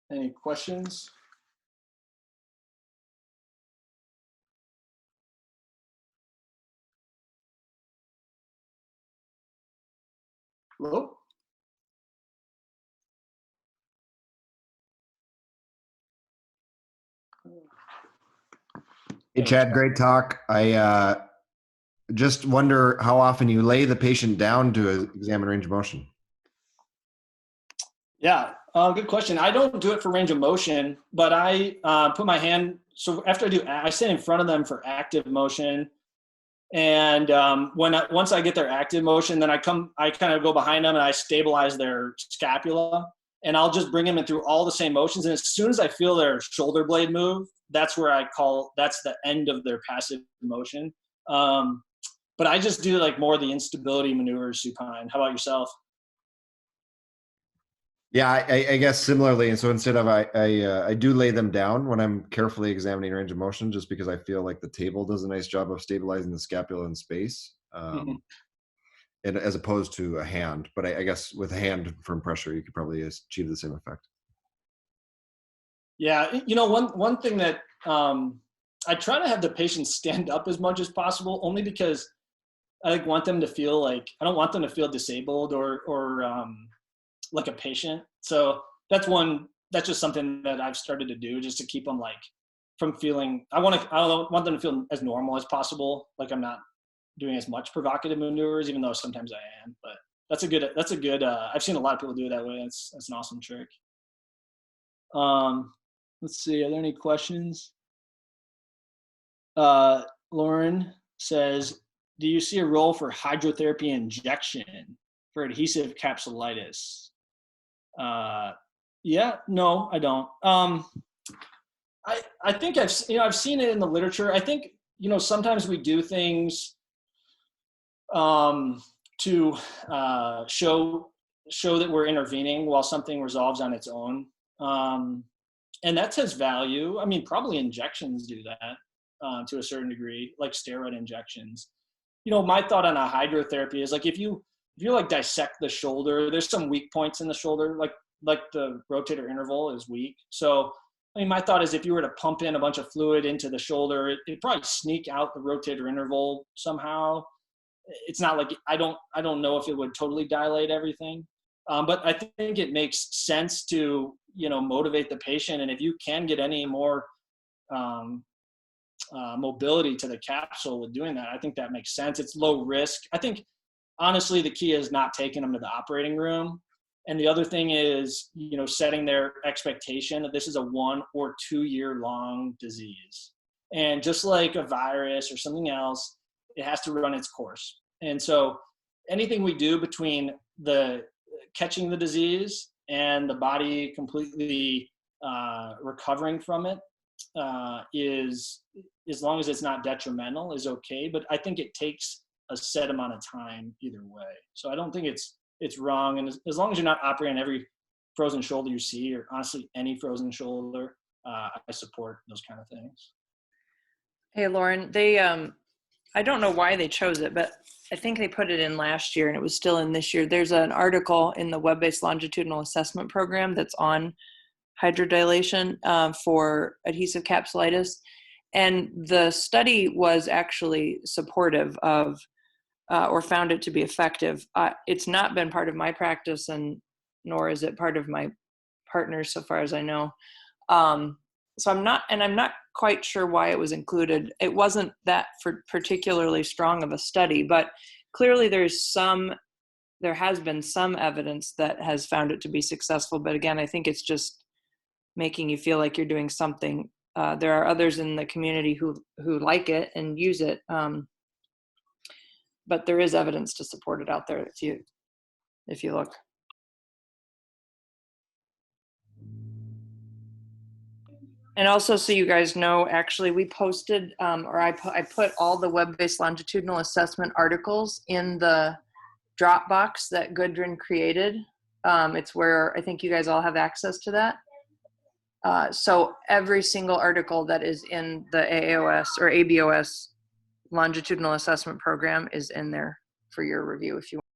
Any questions? Hello? Hey, Chad, great talk. I just wonder how often you lay the patient down to examine range of motion. Yeah, good question. I don't do it for range of motion, but I put my hand, so after I stand in front of them for active motion. And once I get their active motion, then I kind of go behind them and I stabilize their scapula, and I'll just bring them in through all the same motions. And as soon as I feel their shoulder blade move, that's where that's the end of their passive motion. But I just do like more of the instability maneuvers supine. How about yourself? Yeah, I guess similarly. And so instead of I do lay them down when I'm carefully examining range of motion, just because I feel like the table does a nice job of stabilizing the scapula in space, and as opposed to a hand. But I guess with a hand firm pressure, you could probably achieve the same effect. Yeah, one thing that I try to have the patients stand up as much as possible, only because I want them to feel like, I don't want them to feel disabled or like a patient. So that's just something that I've started to do just to keep them like from feeling, I want them to feel as normal as possible. Like I'm not doing as much provocative maneuvers, even though sometimes I am, but that's a good, I've seen a lot of people do it that way. That's an awesome trick. Let's see, are there any questions? Lauren says, do you see a role for hydrotherapy injection for adhesive capsulitis? Yeah, no, I don't. I think I've seen it in the literature. I think, sometimes we do things to show that we're intervening while something resolves on its own. And that has value. I mean, probably injections do that to a certain degree, like steroid injections. You know, my thought on a hydrotherapy is like if you like dissect the shoulder, there's some weak points in the shoulder, like the rotator interval is weak. So I mean, my thought is if you were to pump in a bunch of fluid into the shoulder, it'd probably sneak out the rotator interval somehow. It's not like I don't know if it would totally dilate everything, but I think it makes sense to motivate the patient, and if you can get any more um, mobility to the capsule with doing that, I think that makes sense. It's low risk. I think honestly the key is not taking them to the operating room. And the other thing is, setting their expectation that this is a 1 or 2 year long disease. And just like a virus or something else, it has to run its course. And so anything we do between the catching the disease and the body completely recovering from it is, as long as it's not detrimental, is okay. But I think it takes a set amount of time either way. So I don't think it's wrong. And as long as you're not operating on every frozen shoulder you see, or honestly any frozen shoulder, I support those kind of things. Hey, Lauren, they, I don't know why they chose it, but I think they put it in last year and it was still in this year. There's an article in the web-based longitudinal assessment program that's on hydrodilation for adhesive capsulitis. And the study was actually supportive of, or found it to be effective. It's not been part of my practice, and nor is it part of my partner's, so far as I know. So I'm not quite sure why it was included. It wasn't that particularly strong of a study, but clearly there has been some evidence that has found it to be successful. But again, I think it's just making you feel like you're doing something. There are others in the community who like it and use it. But there is evidence to support it out there if you look. And also, so you guys know, actually we posted, I put all the web-based longitudinal assessment articles in the Dropbox that Gudrun created. It's where I think you guys all have access to that. So every single article that is in the AAOS or ABOS longitudinal assessment program is in there for your review if you want.